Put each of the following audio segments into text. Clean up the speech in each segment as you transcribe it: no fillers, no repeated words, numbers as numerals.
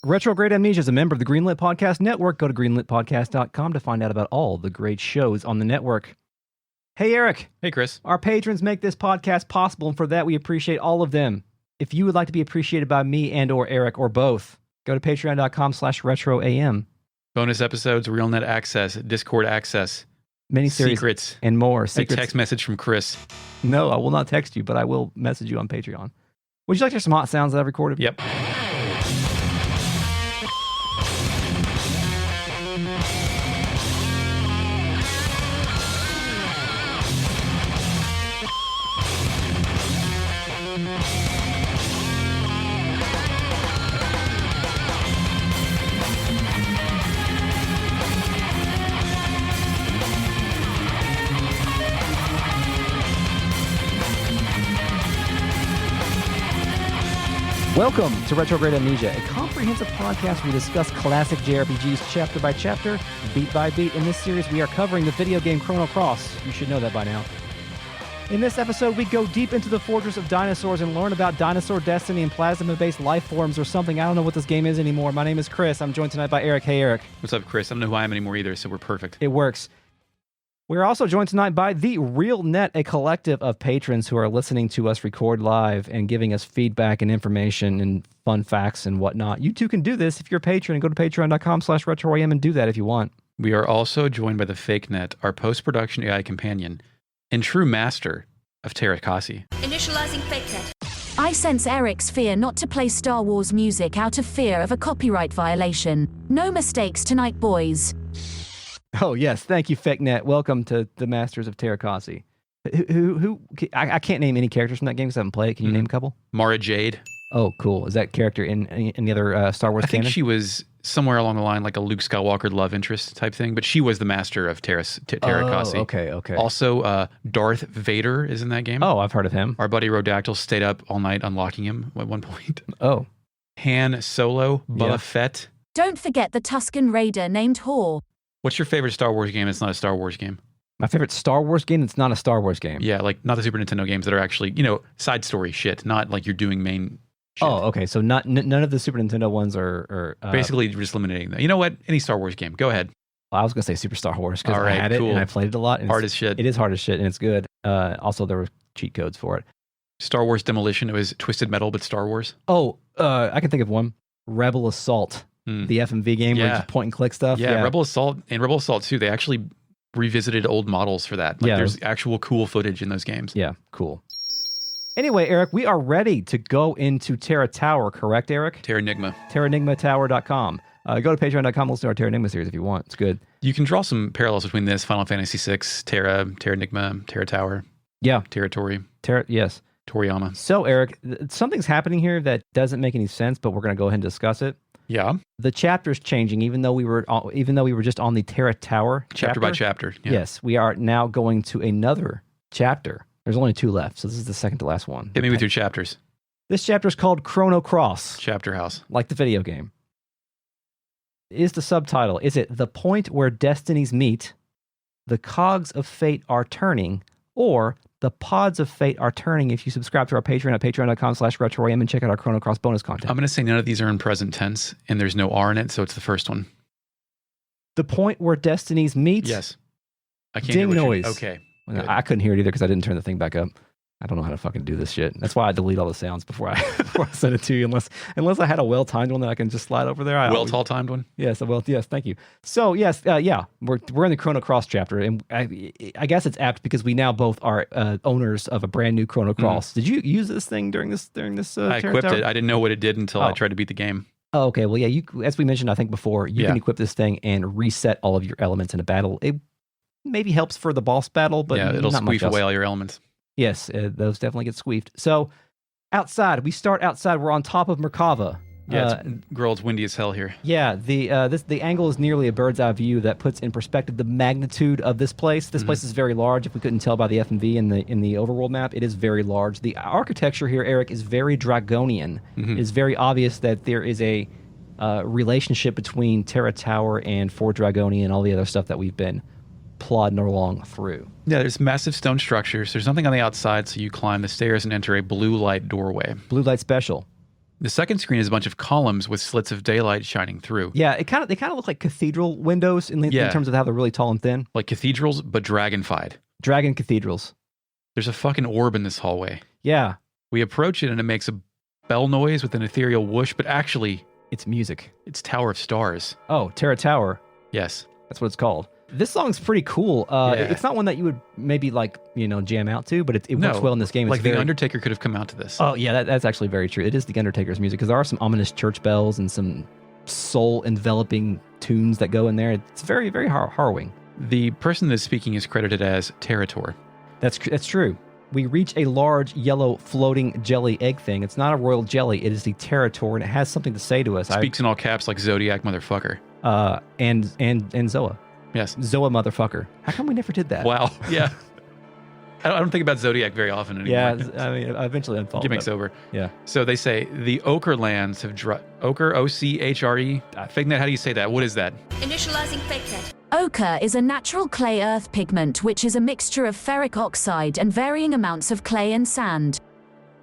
Retrograde Amnesia is a member of the Greenlit Podcast Network. Go to greenlitpodcast.com to find out about all the great shows on the network. Hey, Eric. Hey, Chris. Our patrons make this podcast possible, and for that, we appreciate all of them. If you would like to be appreciated by me and or Eric or both, go to patreon.com/retroam. Bonus episodes, RealNet access, Discord access, Miniseries secrets, and more. a Secrets. text message from Chris. No, I will not text you, but I will message you on Patreon. Would you like to hear some hot sounds that I've recorded? Yep. Welcome to Retrograde Amnesia, a comprehensive podcast where we discuss classic JRPGs chapter by chapter, beat by beat. In this series, we are covering the video game Chrono Cross. You should know that by now. In this episode, we go deep into the fortress of dinosaurs and learn about dinosaur destiny and plasma-based life forms or something. I don't know what this game is anymore. My name is Chris. I'm joined tonight by Eric. Hey, Eric. What's up, Chris? I don't know who I am anymore either, so we're perfect. It works. We're also joined tonight by the RealNet, a collective of patrons who are listening to us record live and giving us feedback and information and fun facts and whatnot. You too can do this if you're a patron. Go to patreon.com/retroam and do that if you want. We are also joined by the FakeNet, our post-production AI companion and true master of Terra. Initializing FakeNet. I sense Eric's fear not to play Star Wars music out of fear of a copyright violation. No mistakes tonight, boys. Oh, yes. Thank you, FakeNet. Welcome to the Masters of Terra. I can't name any characters from that game because I haven't played it. Can you name a couple? Mara Jade. Oh, cool. Is that character in any other Star Wars canon? I think she was somewhere along the line like a Luke Skywalker love interest type thing, but she was the master of Terra. Okay. Also, Darth Vader is in that game. Oh, I've heard of him. Our buddy Rodactyl stayed up all night unlocking him at one point. Oh. Han Solo, Boba Yeah. Fett. Don't forget the Tusken Raider named Hor. What's your favorite Star Wars game? It's not a Star Wars game. My favorite Star Wars game that's not a Star Wars game. Yeah, like not the Super Nintendo games that are actually, side story shit, not like you're doing main shit. Oh, okay. So none of the Super Nintendo ones are Basically, you're just eliminating that. You know what? Any Star Wars game. Go ahead. I was going to say Super Star Wars because All I right, had it cool. and I played it a lot. And Hard as shit. It is hard as shit and it's good. Also, there were cheat codes for it. Star Wars Demolition. It was Twisted Metal, but Star Wars. Oh, I can think of one. Rebel Assault. The FMV game where you just point and click stuff. Yeah, Rebel Assault and Rebel Assault 2, they actually revisited old models for that. Like, there's actual cool footage in those games. Yeah, cool. Anyway, Eric, we are ready to go into Terra Tower, correct, Eric? Terranigma. TerraNigmaTower.com. Go to patreon.com, listen to our Terranigma series if you want. It's good. You can draw some parallels between this, Final Fantasy VI, Terra, Terranigma, Terra Tower. Yeah. Territory. Yes. Toriyama. So, Eric, something's happening here that doesn't make any sense, but we're going to go ahead and discuss it. Yeah. The chapter's changing, even though we were just on the Terra Tower chapter by chapter. Yeah. Yes, we are now going to another chapter. There's only 2 left, so this is the second to last one. Hit me with your chapters. This chapter is called Chrono Cross. Chapter House. Like the video game. Is the subtitle, is it The Point Where Destinies Meet, The Cogs of Fate Are Turning, or The Pods of Fate Are Turning if you subscribe to our Patreon at patreon.com/retroam and check out our Chrono Cross bonus content. I'm going to say none of these are in present tense, and there's no R in it, so it's the first one. The Point Where Destinies Meet? Yes. I can't Ding hear what noise. Okay. I couldn't hear it either because I didn't turn the thing back up. I don't know how to fucking do this shit. That's why I delete all the sounds before I send it to you, unless I had a well-timed one that I can just slide over there. Well-timed one? Yes, yes, thank you. So, yes, we're in the Chrono Cross chapter, and I guess it's apt because we now both are owners of a brand new Chrono Cross. Did you use this thing during this I equipped it. I didn't know what it did until I tried to beat the game. Oh, okay. Well, yeah, you, as we mentioned, I think before, you can equip this thing and reset all of your elements in a battle. It maybe helps for the boss battle, but it'll not much squeeze away all your elements. Yes, those definitely get squeefed. So, outside, we start outside. We're on top of Merkava. Yeah, it's windy as hell here. Yeah, the angle is nearly a bird's eye view that puts in perspective the magnitude of this place. This place is very large. If we couldn't tell by the FMV in the overworld map, it is very large. The architecture here, Eric, is very dragonian. It is very obvious that there is a relationship between Terra Tower and Fort Dragonia and all the other stuff that we've been plodding along through. Yeah, there's massive stone structures. There's nothing on the outside, so you climb the stairs and enter a blue light doorway. Blue light special. The second screen is a bunch of columns with slits of daylight shining through. Yeah, they kind of look like cathedral windows in terms of how they're really tall and thin. Like cathedrals, but dragonfied. Dragon cathedrals. There's a fucking orb in this hallway. Yeah. We approach it and it makes a bell noise with an ethereal whoosh, but actually... It's music. It's Tower of Stars. Oh, Terra Tower. Yes. That's what it's called. This song's pretty cool. It's not one that you would maybe jam out to, but it works well in this game. It's The Undertaker could have come out to this. Oh, yeah, that's actually very true. It is The Undertaker's music because there are some ominous church bells and some soul-enveloping tunes that go in there. It's very, very harrowing. The person that's speaking is credited as Territor. That's true. We reach a large yellow floating jelly egg thing. It's not a royal jelly. It is the Territor, and it has something to say to us. Speaks in all caps like Zodiac motherfucker. And Zoa. Yes. Zoa motherfucker. How come we never did that? Wow. Yeah. I don't think about Zodiac very often anymore. Yeah, I mean, eventually unfold. Gimmick's over. Yeah. So they say the ochre lands have ochre, O-C-H-R-E. Fignet, how do you say that? What is that? Initializing fakenet. Ochre is a natural clay earth pigment which is a mixture of ferric oxide and varying amounts of clay and sand.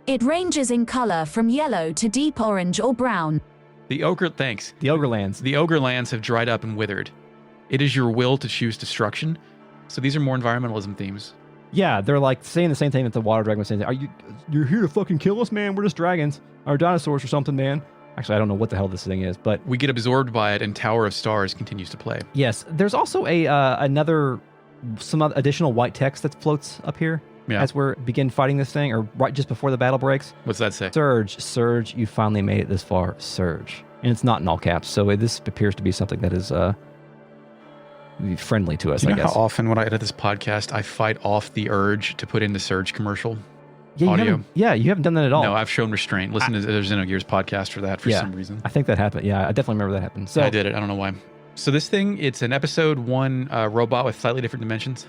It ranges in color from yellow to deep orange or brown. The ochre, thanks. The ogre lands. The ogre lands have dried up and withered. It is your will to choose destruction. So these are more environmentalism themes. Yeah, they're like saying the same thing that the water dragon was saying. You're here to fucking kill us, man? We're just dragons. Or dinosaurs or something, man. Actually, I don't know what the hell this thing is, but... We get absorbed by it, and Tower of Stars continues to play. Yes, there's also some additional white text that floats up here as we begin fighting this thing, or right just before the battle breaks. What's that say? Surge, you finally made it this far. Surge. And it's not in all caps, so this appears to be something that is friendly to us, I guess. How often when I edit this podcast, I fight off the urge to put in the Surge commercial? Audio. You haven't done that at all. No, I've shown restraint. Listen to there's Xenogears podcast for that for some reason. I think that happened. Yeah, I definitely remember that happened. So I did it. I don't know why. So this thing, it's an episode 1 robot with slightly different dimensions.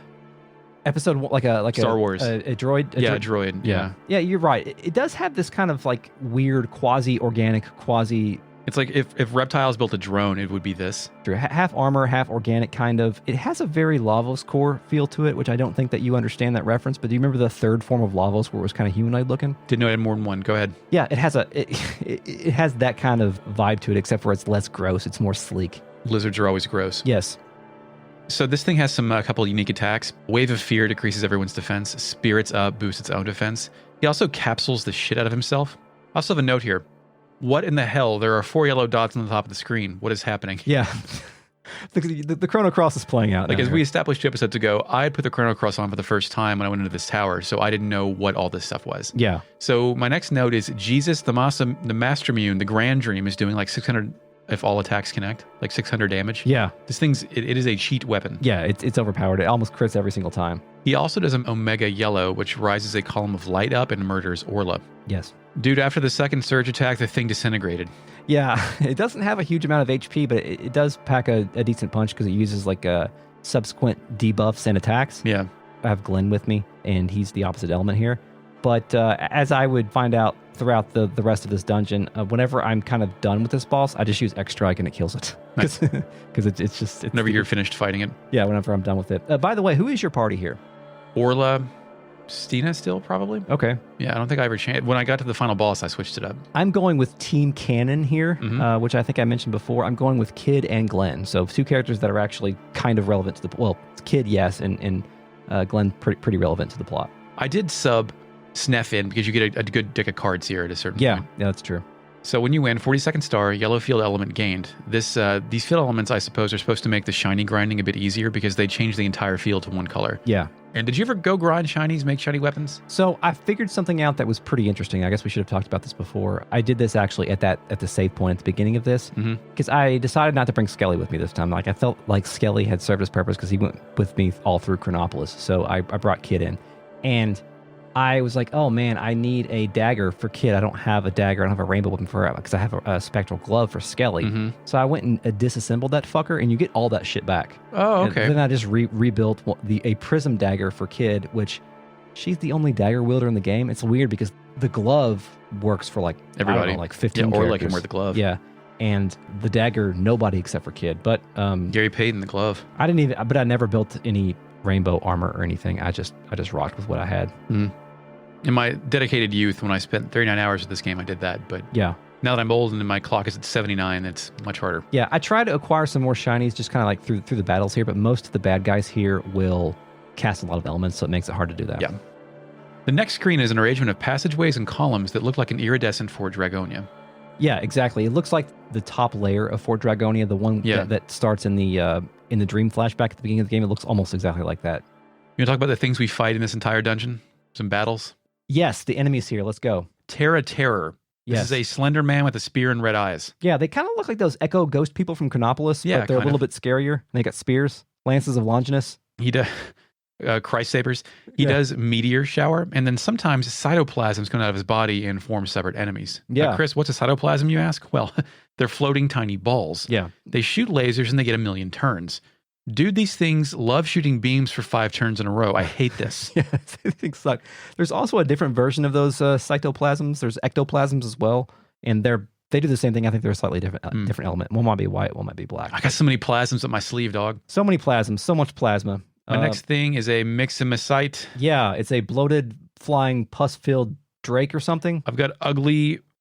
Episode like Star Wars. A droid. A droid. Yeah. Yeah, you're right. It does have this kind of like weird quasi-organic, quasi. It's like if reptiles built a drone, it would be this. Half armor, half organic kind of. It has a very Lavos core feel to it, which I don't think that you understand that reference, but do you remember the third form of Lavos where it was kind of humanoid looking? Didn't know it had more than one. Go ahead. Yeah, it has it has that kind of vibe to it, except for it's less gross. It's more sleek. Lizards are always gross. Yes. So this thing has a couple unique attacks. Wave of Fear decreases everyone's defense. Spirits Up boosts its own defense. He also capsules the shit out of himself. I also have a note here. What in the hell? There are 4 yellow dots on the top of the screen. What is happening? Yeah. the Chrono Cross is playing out. Like, as we established 2 episodes ago, I had put the Chrono Cross on for the first time when I went into this tower, so I didn't know what all this stuff was. Yeah. So my next note is Jesus, the Mastermune, the Grandream, is doing like 600, if all attacks connect, like 600 damage. Yeah. This thing's, it is a cheat weapon. Yeah, it's overpowered. It almost crits every single time. He also does an Omega Yellow, which rises a column of light up and murders Orla. Yes. Dude, after the second surge attack, the thing disintegrated. Yeah, it doesn't have a huge amount of HP, but it does pack a decent punch because it uses like subsequent debuffs and attacks. Yeah. I have Glenn with me, and he's the opposite element here. But as I would find out throughout the rest of this dungeon, whenever I'm kind of done with this boss, I just use X-Strike and it kills it. Because it's just... Whenever you're finished fighting it? Yeah, whenever I'm done with it. By the way, who is your party here? Orla, Stina still, probably. Okay. Yeah, I don't think I ever changed. When I got to the final boss, I switched it up. I'm going with Team Cannon here, which I think I mentioned before. I'm going with Kid and Glenn. So 2 characters that are actually kind of relevant to the... Well, Kid, yes, and Glenn pretty relevant to the plot. I did sub Snef in because you get a good deck of cards here at a certain point. Yeah, that's true. So when you win, 42nd star, yellow field element gained. These field elements, I suppose, are supposed to make the shiny grinding a bit easier because they change the entire field to one color. Yeah. And did you ever go grind shinies, make shiny weapons? So I figured something out that was pretty interesting. I guess we should have talked about this before. I did this actually at the save point at the beginning of this because I decided not to bring Skelly with me this time. Like I felt like Skelly had served his purpose because he went with me all through Chronopolis. So I brought Kid in, and I was like, oh man, I need a dagger for Kid. I don't have a dagger. I don't have a rainbow weapon for it because I have a spectral glove for Skelly. So I went and disassembled that fucker, and you get all that shit back. Oh, okay. And then I just rebuilt a prism dagger for Kid, which she's the only dagger wielder in the game. It's weird because the glove works for like everybody, I don't know, like 15 characters. Or like him wear the glove. Yeah. And the dagger, nobody except for Kid. But Gary Payton, the glove. I never built any rainbow armor or anything. I just rocked with what I had. In my dedicated youth, when I spent 39 hours with this game, I did that. But yeah, Now that I'm old and my clock is at 79, it's much harder. Yeah, I try to acquire some more shinies just kind of like through the battles here, but most of the bad guys here will cast a lot of elements, so it makes it hard to do that. Yeah. The next screen is an arrangement of passageways and columns that look like an iridescent Fort Dragonia. Yeah, exactly. It looks like the top layer of Fort Dragonia, the one that starts in the dream flashback at the beginning of the game. It looks almost exactly like that. You want to talk about the things we fight in this entire dungeon? Some battles? Yes, the enemies here. Let's go. Terra Terror. This is a slender man with a spear and red eyes. Yeah, they kind of look like those Echo ghost people from Chronopolis, but they're a little bit scarier. They got spears, lances of Longinus. He does Christ sabers. He does meteor shower, and then sometimes cytoplasms come out of his body and form separate enemies. Yeah. Chris, what's a cytoplasm, you ask? Well, they're floating tiny balls. Yeah. They shoot lasers and they get 1,000,000 turns. Dude, these things love shooting beams for 5 turns in a row. I hate this. Yeah, these things suck. There's also a different version of those cytoplasms. There's ectoplasms as well, and they do the same thing. I think they're a slightly different element. One might be white, one might be black. I got so many plasms up my sleeve, dog. So many plasms, so much plasma. My next thing is a Mixamicite. Yeah, it's a bloated, flying, pus-filled drake or something. I've got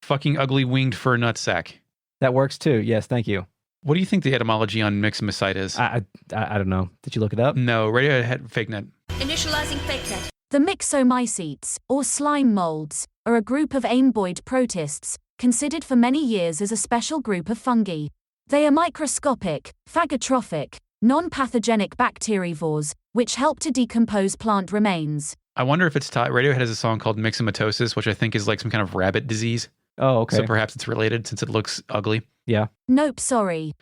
fucking ugly winged fur nutsack. That works too. Yes, thank you. What do you think the etymology on Mixamicite is? I don't know. Did you look it up? No, Radiohead fake net. Initializing fake net. The myxomycetes, or slime molds, are a group of ameboid protists, considered for many years as a special group of fungi. They are microscopic, phagotrophic, non-pathogenic bacterivores, which help to decompose plant remains. I wonder if it's tied. Radiohead has a song called Myxomatosis, which I think is like some kind of rabbit disease. Oh, okay. So perhaps it's related since it looks ugly. Yeah. Nope, sorry.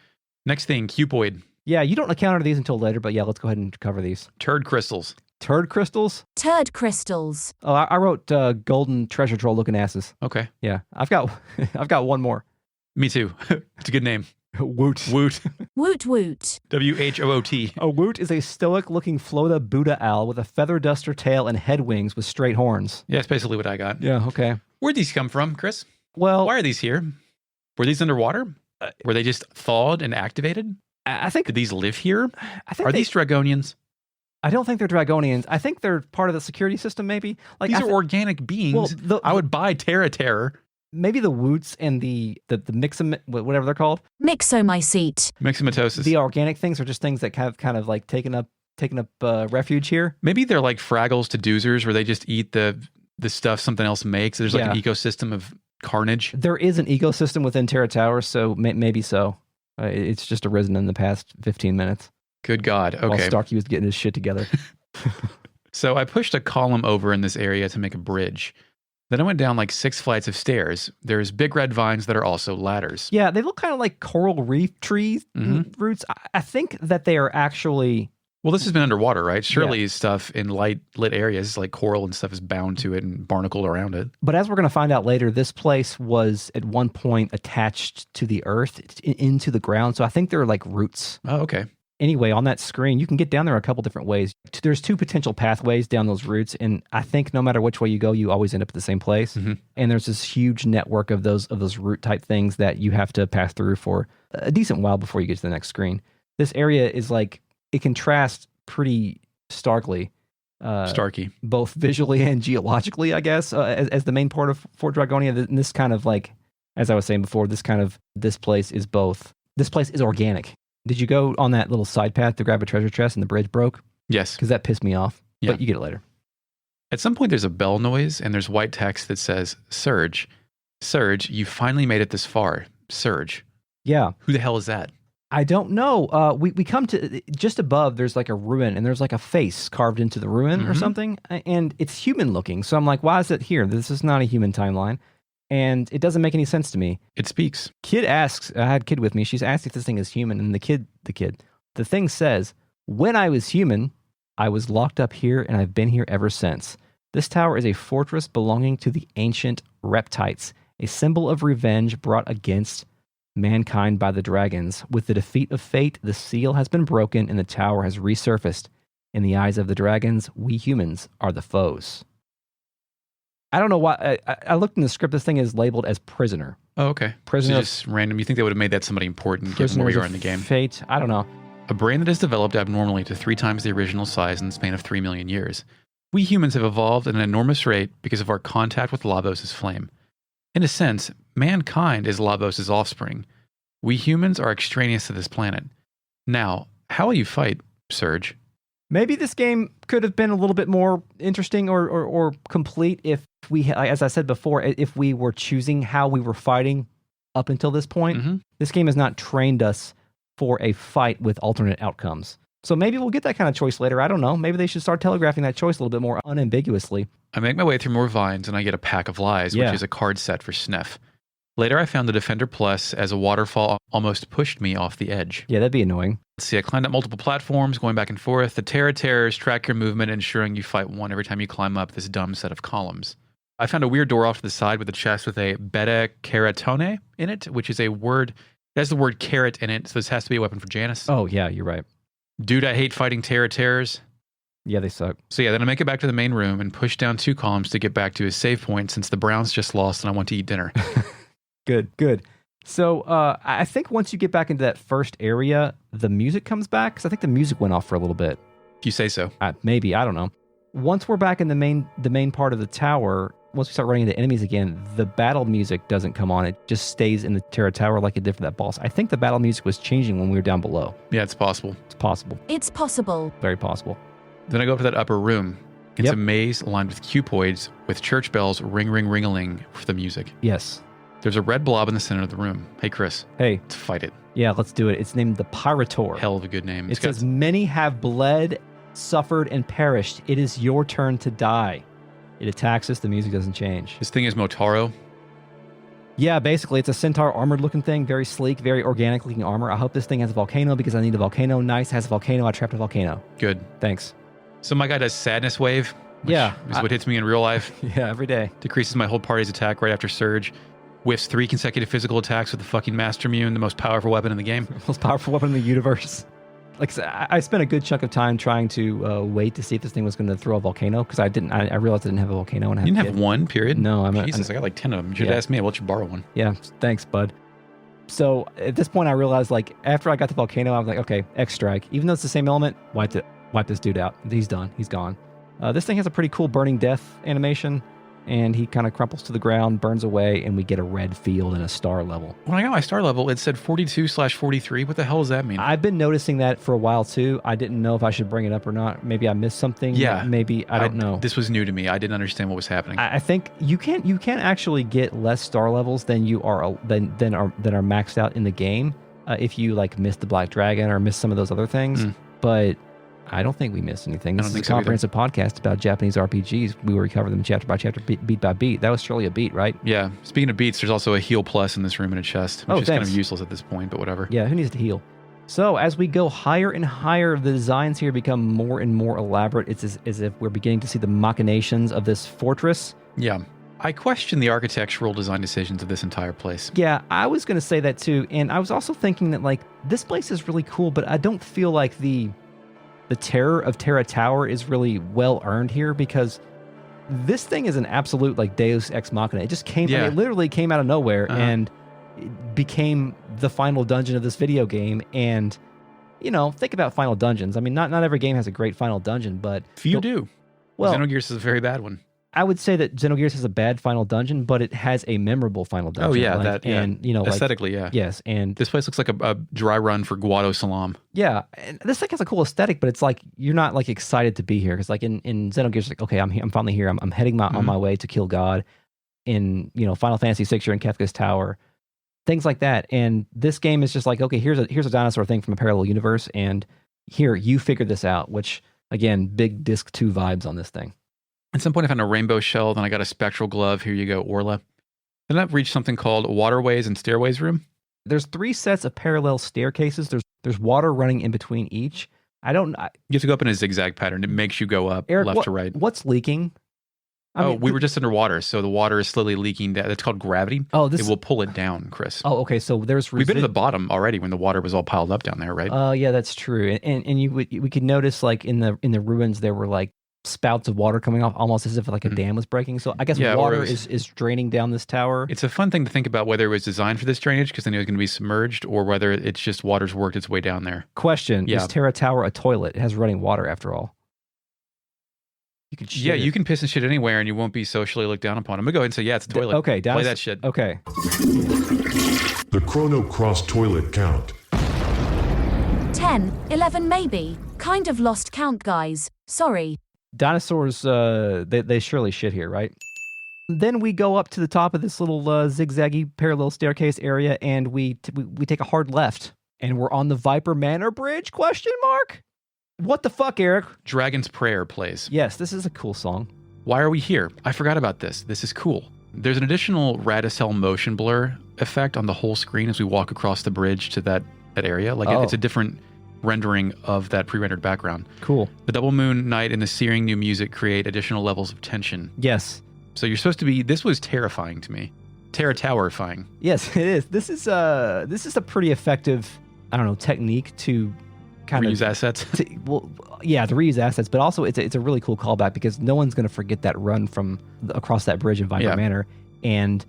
Next thing, cupoid. Yeah, you don't encounter these until later, but yeah, let's go ahead and cover these. Turd crystals. Turd crystals? Turd crystals. Oh, I wrote golden treasure troll looking asses. Okay. Yeah, I've got one more. Me too. It's a good name. Woot. Woot. Woot woot. WHOOT. A woot is a stoic-looking Flota Buddha owl with a feather duster tail and head wings with straight horns. Yeah, that's basically what I got. Yeah, okay. Where'd these come from, Chris? Well, why are these here? Were these underwater? Were they just thawed and activated? I think... Did these live here? Are these Dragonians? I don't think they're Dragonians. I think they're part of the security system, maybe. Like these are organic beings. Well, I would buy Terror. Maybe the woots and the whatever they're called. Myxomycete. Myxomatosis. The organic things are just things that have kind of like taken up refuge here. Maybe they're like Fraggles to Doozers, where they just eat the stuff something else makes. There's like an ecosystem of carnage. There is an ecosystem within Terra Tower, so maybe so. It's just arisen in the past 15 minutes. Good God. Okay. While Starkey was getting his shit together. So I pushed a column over in this area to make a bridge. Then I went down like 6 flights of stairs. There's big red vines that are also ladders. Yeah, they look kind of like coral reef tree roots. I think that they are actually... Well, this has been underwater, right? Surely stuff in lit areas like coral and stuff is bound to it and barnacled around it. But as we're going to find out later, this place was at one point attached to the earth, into the ground. So I think they're like roots. Oh, okay. Anyway, on that screen, you can get down there a couple different ways. There's 2 potential pathways down those routes, and I think no matter which way you go, you always end up at the same place. Mm-hmm. And there's this huge network of those root type things that you have to pass through for a decent while before you get to the next screen. This area is like, it contrasts pretty starkly. Starky. Both visually and geologically, I guess, as the main part of Fort Dragonia. And this kind of like, as I was saying before, this place is organic. Did you go on that little side path to grab a treasure chest and the bridge broke? Yes. Because that pissed me off. Yeah. But you get it later. At some point, there's a bell noise and there's white text that says, Surge, you finally made it this far. Surge. Yeah. Who the hell is that? I don't know. We come to just above, there's like a ruin and there's like a face carved into the ruin or something. And it's human looking. So I'm like, why is it here? This is not a human timeline. And it doesn't make any sense to me. It speaks. Kid asks, I had Kid with me. She's asked if this thing is human. And the thing says, when I was human, I was locked up here and I've been here ever since. This tower is a fortress belonging to the ancient Reptites, a symbol of revenge brought against mankind by the dragons. With the defeat of fate, the seal has been broken and the tower has resurfaced. In the eyes of the dragons, we humans are the foes. I don't know why. I looked in the script. This thing is labeled as prisoner. Oh, okay. Prisoner. So just random. You think they would have made that somebody important given where we are in the game? Fate. I don't know. A brain that has developed abnormally to 3 times the original size in the span of 3 million years. We humans have evolved at an enormous rate because of our contact with Lavos' flame. In a sense, mankind is Lavos' offspring. We humans are extraneous to this planet. Now, how will you fight, Surge? Maybe this game could have been a little bit more interesting or complete if we, as I said before, if we were choosing how we were fighting up until this point. Mm-hmm. This game has not trained us for a fight with alternate outcomes. So maybe we'll get that kind of choice later. I don't know. Maybe they should start telegraphing that choice a little bit more unambiguously. I make my way through more vines and I get a Pack of Lies, which is a card set for Sniff. Later, I found the Defender Plus as a waterfall almost pushed me off the edge. Yeah, that'd be annoying. Let's see, I climbed up multiple platforms, going back and forth. The Terra Terrors track your movement, ensuring you fight one every time you climb up this dumb set of columns. I found a weird door off to the side with a chest with a beta caratone in it, which is a word, it has the word carrot in it, so this has to be a weapon for Janice. Oh, yeah, you're right. Dude, I hate fighting Terra Terrors. Yeah, they suck. So yeah, then I make it back to the main room and push down 2 columns to get back to his save point since the Browns just lost and I want to eat dinner. Good. So I think once you get back into that first area, the music comes back, because I think the music went off for a little bit. If you say so. Maybe, I don't know. Once we're back in the main part of the tower, once we start running into enemies again, the battle music doesn't come on. It just stays in the Terra Tower like it did for that boss. I think the battle music was changing when we were down below. Yeah, it's possible. It's possible. It's possible. Very possible. Then I go up to that upper room. It's a maze lined with cupoids with church bells ring-ring-ring-a-ling for the music. Yes. There's a red blob in the center of the room. Hey, Chris. Hey. Let's fight it. Yeah, let's do it. It's named the Pyrator. Hell of a good name. It says, many have bled, suffered, and perished. It is your turn to die. It attacks us. The music doesn't change. This thing is Motaro. Yeah, basically, it's a centaur armored looking thing. Very sleek, very organic looking armor. I hope this thing has a volcano because I need a volcano. Nice, has a volcano. I trapped a volcano. Good. Thanks. So my guy does Sadness Wave. Which is what hits me in real life. Yeah, every day. Decreases my whole party's attack right after Surge. Whiffs 3 consecutive physical attacks with the fucking Master Immune, the most powerful weapon in the game. Most powerful weapon in the universe. Like I spent a good chunk of time trying to wait to see if this thing was going to throw a volcano, because I realized I didn't have a volcano. And you didn't have one, period? No. I got like 10 of them. You should ask me. I'll let you borrow one. Yeah, thanks, bud. So at this point, I realized, like, after I got the volcano, I was like, okay, X strike. Even though it's the same element, wipe this dude out. He's done. He's gone. This thing has a pretty cool burning death animation, and he kind of crumples to the ground, burns away, and we get a red field and a star level. When I got my star level, it said 42/43. What the hell does that mean? I've been noticing that for a while, too. I didn't know if I should bring it up or not. Maybe I missed something. Yeah. Maybe, I don't know. This was new to me. I didn't understand what was happening. I think you can't actually get less star levels than are maxed out in the game if you, like, miss the Black Dragon or miss some of those other things. But I don't think we missed anything. This is a comprehensive podcast about Japanese RPGs. We will recover them chapter by chapter, beat by beat. That was surely a beat, right? Yeah. Speaking of beats, there's also a heal plus in this room in a chest, which is kind of useless at this point, but whatever. Yeah, who needs to heal? So as we go higher and higher, the designs here become more and more elaborate. It's as if we're beginning to see the machinations of this fortress. Yeah. I question the architectural design decisions of this entire place. Yeah, I was going to say that too. And I was also thinking that, like, this place is really cool, but I don't feel like the terror of Terra Tower is really well earned here, because this thing is an absolute, like, Deus Ex Machina. It just came, it literally came out of nowhere and it became the final dungeon of this video game. And, you know, think about final dungeons. I mean, not every game has a great final dungeon, but few do. Well, Xenogears is a very bad one. I would say that Xenogears has a bad final dungeon, but it has a memorable final dungeon. Oh yeah, like, and you know, aesthetically, yeah. Yes, and this place looks like a dry run for Guado Salam. Yeah, and this thing has a cool aesthetic, but it's like you're not, like, excited to be here, because, like, in Xenogears, like, okay, I'm finally here. I'm heading on my way to kill God. In, you know, Final Fantasy VI, you're in Kefka's Tower, things like that. And this game is just like, okay, here's a dinosaur thing from a parallel universe, and here, you figure this out. Which, again, big Disc 2 vibes on this thing. At some point, I found a rainbow shell, then I got a spectral glove. Here you go, Orla. Then I've reached something called Waterways and Stairways Room. There's 3 sets of parallel staircases. There's water running in between each. You have to go up in a zigzag pattern. It makes you go up left to right. What's leaking? We were just underwater, so the water is slowly leaking down. It's called gravity. It will pull it down, Chris. Oh, okay. So we've been at the bottom already when the water was all piled up down there, right? Yeah, that's true. And we could notice, like, in the ruins, there were, like, spouts of water coming off, almost as if, like, a dam was breaking. So I guess water is draining down this tower. It's a fun thing to think about whether it was designed for this drainage because they knew it was going to be submerged, or whether it's just water's worked its way down there. Question: is Terra Tower a toilet? It has running water after all. You could shit Yeah, it. you can piss and shit anywhere and you won't be socially looked down upon. I'm going to go ahead and say, yeah, it's a toilet. Okay, Play that shit. Okay. The Chrono Cross toilet count. 10, 11 maybe. Kind of lost count, guys. Sorry. Dinosaurs, they surely shit here, right? Then we go up to the top of this little zigzaggy parallel staircase area, and we take a hard left, and we're on the Viper Manor bridge? Question mark. What the fuck, Eric? Dragon's Prayer plays. Yes, this is a cool song. Why are we here? I forgot about this. This is cool. There's an additional Radicel motion blur effect on the whole screen as we walk across the bridge to that area. Like it's a different rendering of that pre-rendered background. Cool. The double moon night and the searing new music create additional levels of tension. Yes. So you're supposed to be. This was terrifying to me. Terra Towerifying. Yes, it is. This is a pretty effective, I don't know, technique to kind Reuse of assets. to reuse assets, but also it's a really cool callback because no one's going to forget that run from across that bridge in Viper Manor, and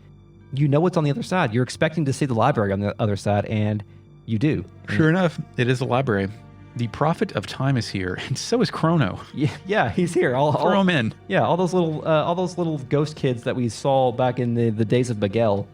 you know what's on the other side. You're expecting to see the library on the other side, and you do. Sure enough, it is the library. The Prophet of Time is here, and so is Chrono. Yeah, he's here. Throw him in. Yeah, all those little ghost kids that we saw back in the days of Miguel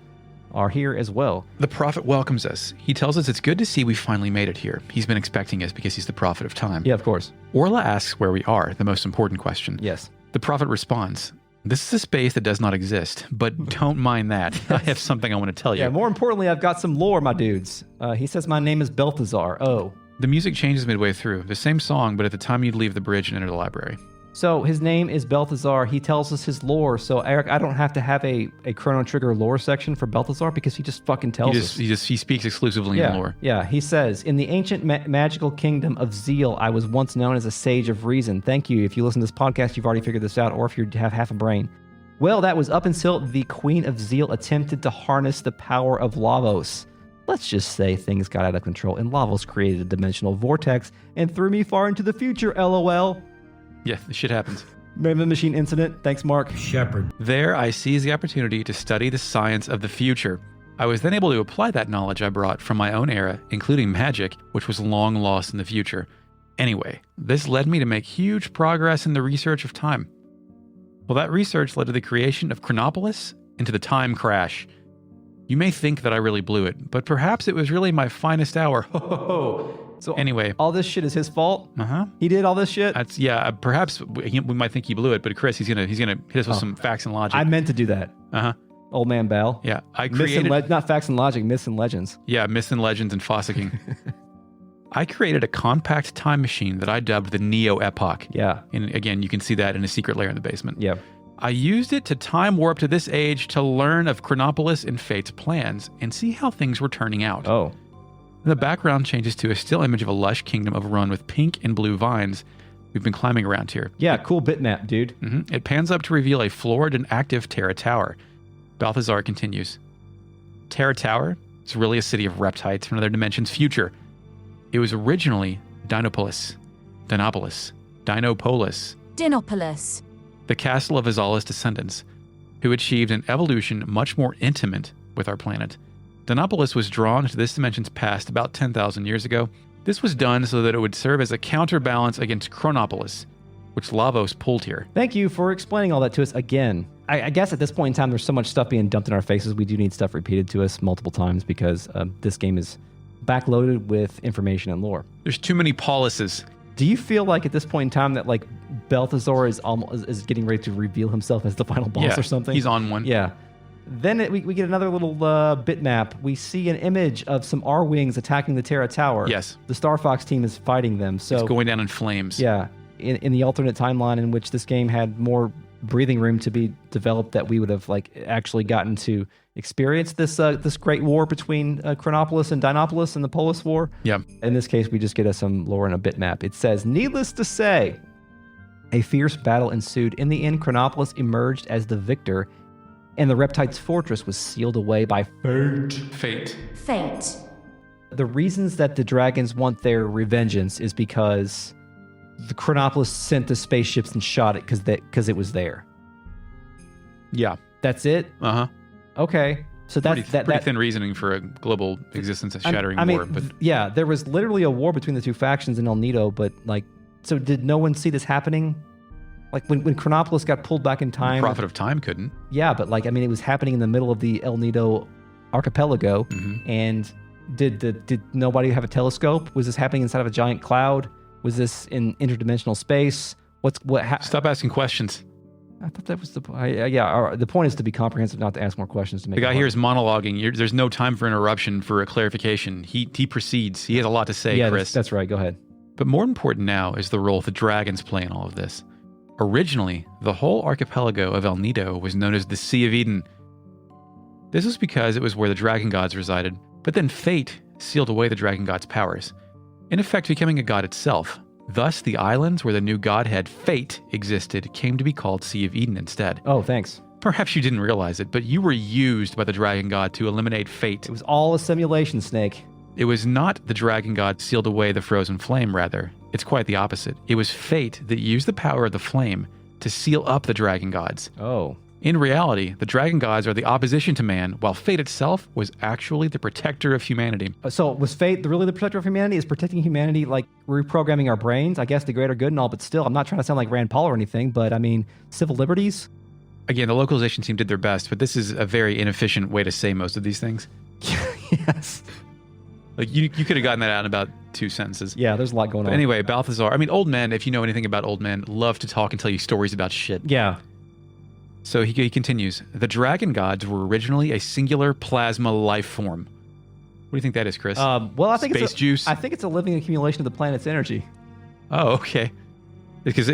are here as well. The Prophet welcomes us. He tells us it's good to see we finally made it here. He's been expecting us because he's the Prophet of Time. Yeah, of course. Orla asks where we are, the most important question. Yes. The Prophet responds, this is a space that does not exist, but don't mind that. I have something I want to tell you. Yeah, more importantly, I've got some lore, my dudes. He says my name is Balthazar. Oh. The music changes midway through. The same song, but at the time you'd leave the bridge and enter the library. So his name is Balthazar. He tells us his lore. So Eric, I don't have to have a Chrono Trigger lore section for Balthazar because he just fucking tells us. He speaks exclusively in lore. Yeah, he says, in the ancient magical kingdom of Zeal, I was once known as a sage of reason. Thank you. If you listen to this podcast, you've already figured this out, or if you have half a brain. Well, that was up until the Queen of Zeal attempted to harness the power of Lavos. Let's just say things got out of control, and Lavos created a dimensional vortex and threw me far into the future, LOL. Yeah, this shit happens. Remember the machine incident? Thanks, Mark. Shepherd. There, I seized the opportunity to study the science of the future. I was then able to apply that knowledge I brought from my own era, including magic, which was long lost in the future. Anyway, this led me to make huge progress in the research of time. Well, that research led to the creation of Chronopolis and to the time crash. You may think that I really blew it, but perhaps it was really my finest hour. Ho ho ho. So anyway, all this shit is his fault? Uh-huh. He did all this shit? That's perhaps we might think he blew it, but Chris, he's gonna hit us with some facts and logic. I meant to do that. Uh-huh. Old man Bal. Yeah, I Myths created and not facts and logic, myths and legends. Yeah, myths and legends and fossicking. I created a compact time machine that I dubbed the Neo Epoch. Yeah. And again, you can see that in a secret lair in the basement. Yeah. I used it to time warp to this age to learn of Chronopolis and Fate's plans and see how things were turning out. Oh. The background changes to a still image of a lush kingdom overrun with pink and blue vines. We've been climbing around here. Yeah, cool bitmap, dude. Mm-hmm. It pans up to reveal a floored and active Terra Tower. Balthazar continues. Terra Tower is really a city of reptites from another dimension's future. It was originally Dinopolis, Dinopolis. the castle of Azala's descendants, who achieved an evolution much more intimate with our planet. Dinopolis was drawn into this dimension's past about 10,000 years ago. This was done so that it would serve as a counterbalance against Chronopolis, which Lavos pulled here. Thank you for explaining all that to us again. I guess at this point in time, there's so much stuff being dumped in our faces, we do need stuff repeated to us multiple times because this game is backloaded with information and lore. There's too many policies. Do you feel like at this point in time that like Balthazar is getting ready to reveal himself as the final boss or something? He's on one. Yeah. Then we get another little bitmap. We see an image of some R-Wings attacking the Terra Tower. Yes. The Star Fox team is fighting them. So It's going down in flames. yeah, in the alternate timeline in which this game had more breathing room to be developed, that we would have like actually gotten to experience this great war between Chronopolis and Dinopolis in the Polis War. Yeah. In this case, we just get us some lore and a bitmap. It says, needless to say, a fierce battle ensued. In the end, Chronopolis emerged as the victor, and the Reptites' fortress was sealed away by Fate. Fate. The reasons that the dragons want their revengeance is because the Chronopolis sent the spaceships and shot it because it was there. Yeah. That's it? Uh-huh. Okay. So that's pretty thin reasoning for a global existence, a shattering war. But yeah, there was literally a war between the two factions in El Nido, but like, so did no one see this happening? Like when Chronopolis got pulled back in time. Prophet of Time couldn't. Yeah, but like, I mean, it was happening in the middle of the El Nido archipelago. And did nobody have a telescope? Was this happening inside of a giant cloud? Was this in interdimensional space? Stop asking questions. I thought that was the the point is to be comprehensive, not to ask more questions. To make The guy here is monologuing. There's no time for interruption for a clarification. He proceeds. He has a lot to say, Chris. That's right. Go ahead. But more important now is the role the dragons play in all of this. Originally, the whole archipelago of El Nido was known as the Sea of Eden. This was because it was where the dragon gods resided, but then fate sealed away the dragon gods' powers, in effect becoming a god itself. Thus, the islands where the new godhead, Fate, existed came to be called Sea of Eden instead. Oh, thanks. Perhaps you didn't realize it, but you were used by the dragon god to eliminate Fate. It was all a simulation, Snake. It was not the dragon god sealed away the frozen flame, rather. It's quite the opposite. It was Fate that used the power of the flame to seal up the dragon gods. Oh. In reality, the dragon gods are the opposition to man, while Fate itself was actually the protector of humanity. So was Fate really the protector of humanity? Is protecting humanity like reprogramming our brains? I guess the greater good and all, but still, I'm not trying to sound like Rand Paul or anything, but I mean, civil liberties? Again, the localization team did their best, but this is a very inefficient way to say most of these things. Yes. Like, you could have gotten that out in about 2 sentences. Yeah, there's a lot going on. But anyway, Balthazar, I mean, old men, if you know anything about old men, love to talk and tell you stories about shit. Yeah. So he continues, the dragon gods were originally a singular plasma life form. What do you think that is, Chris? Well, I think Space juice? I think it's a living accumulation of the planet's energy. Oh, okay. Because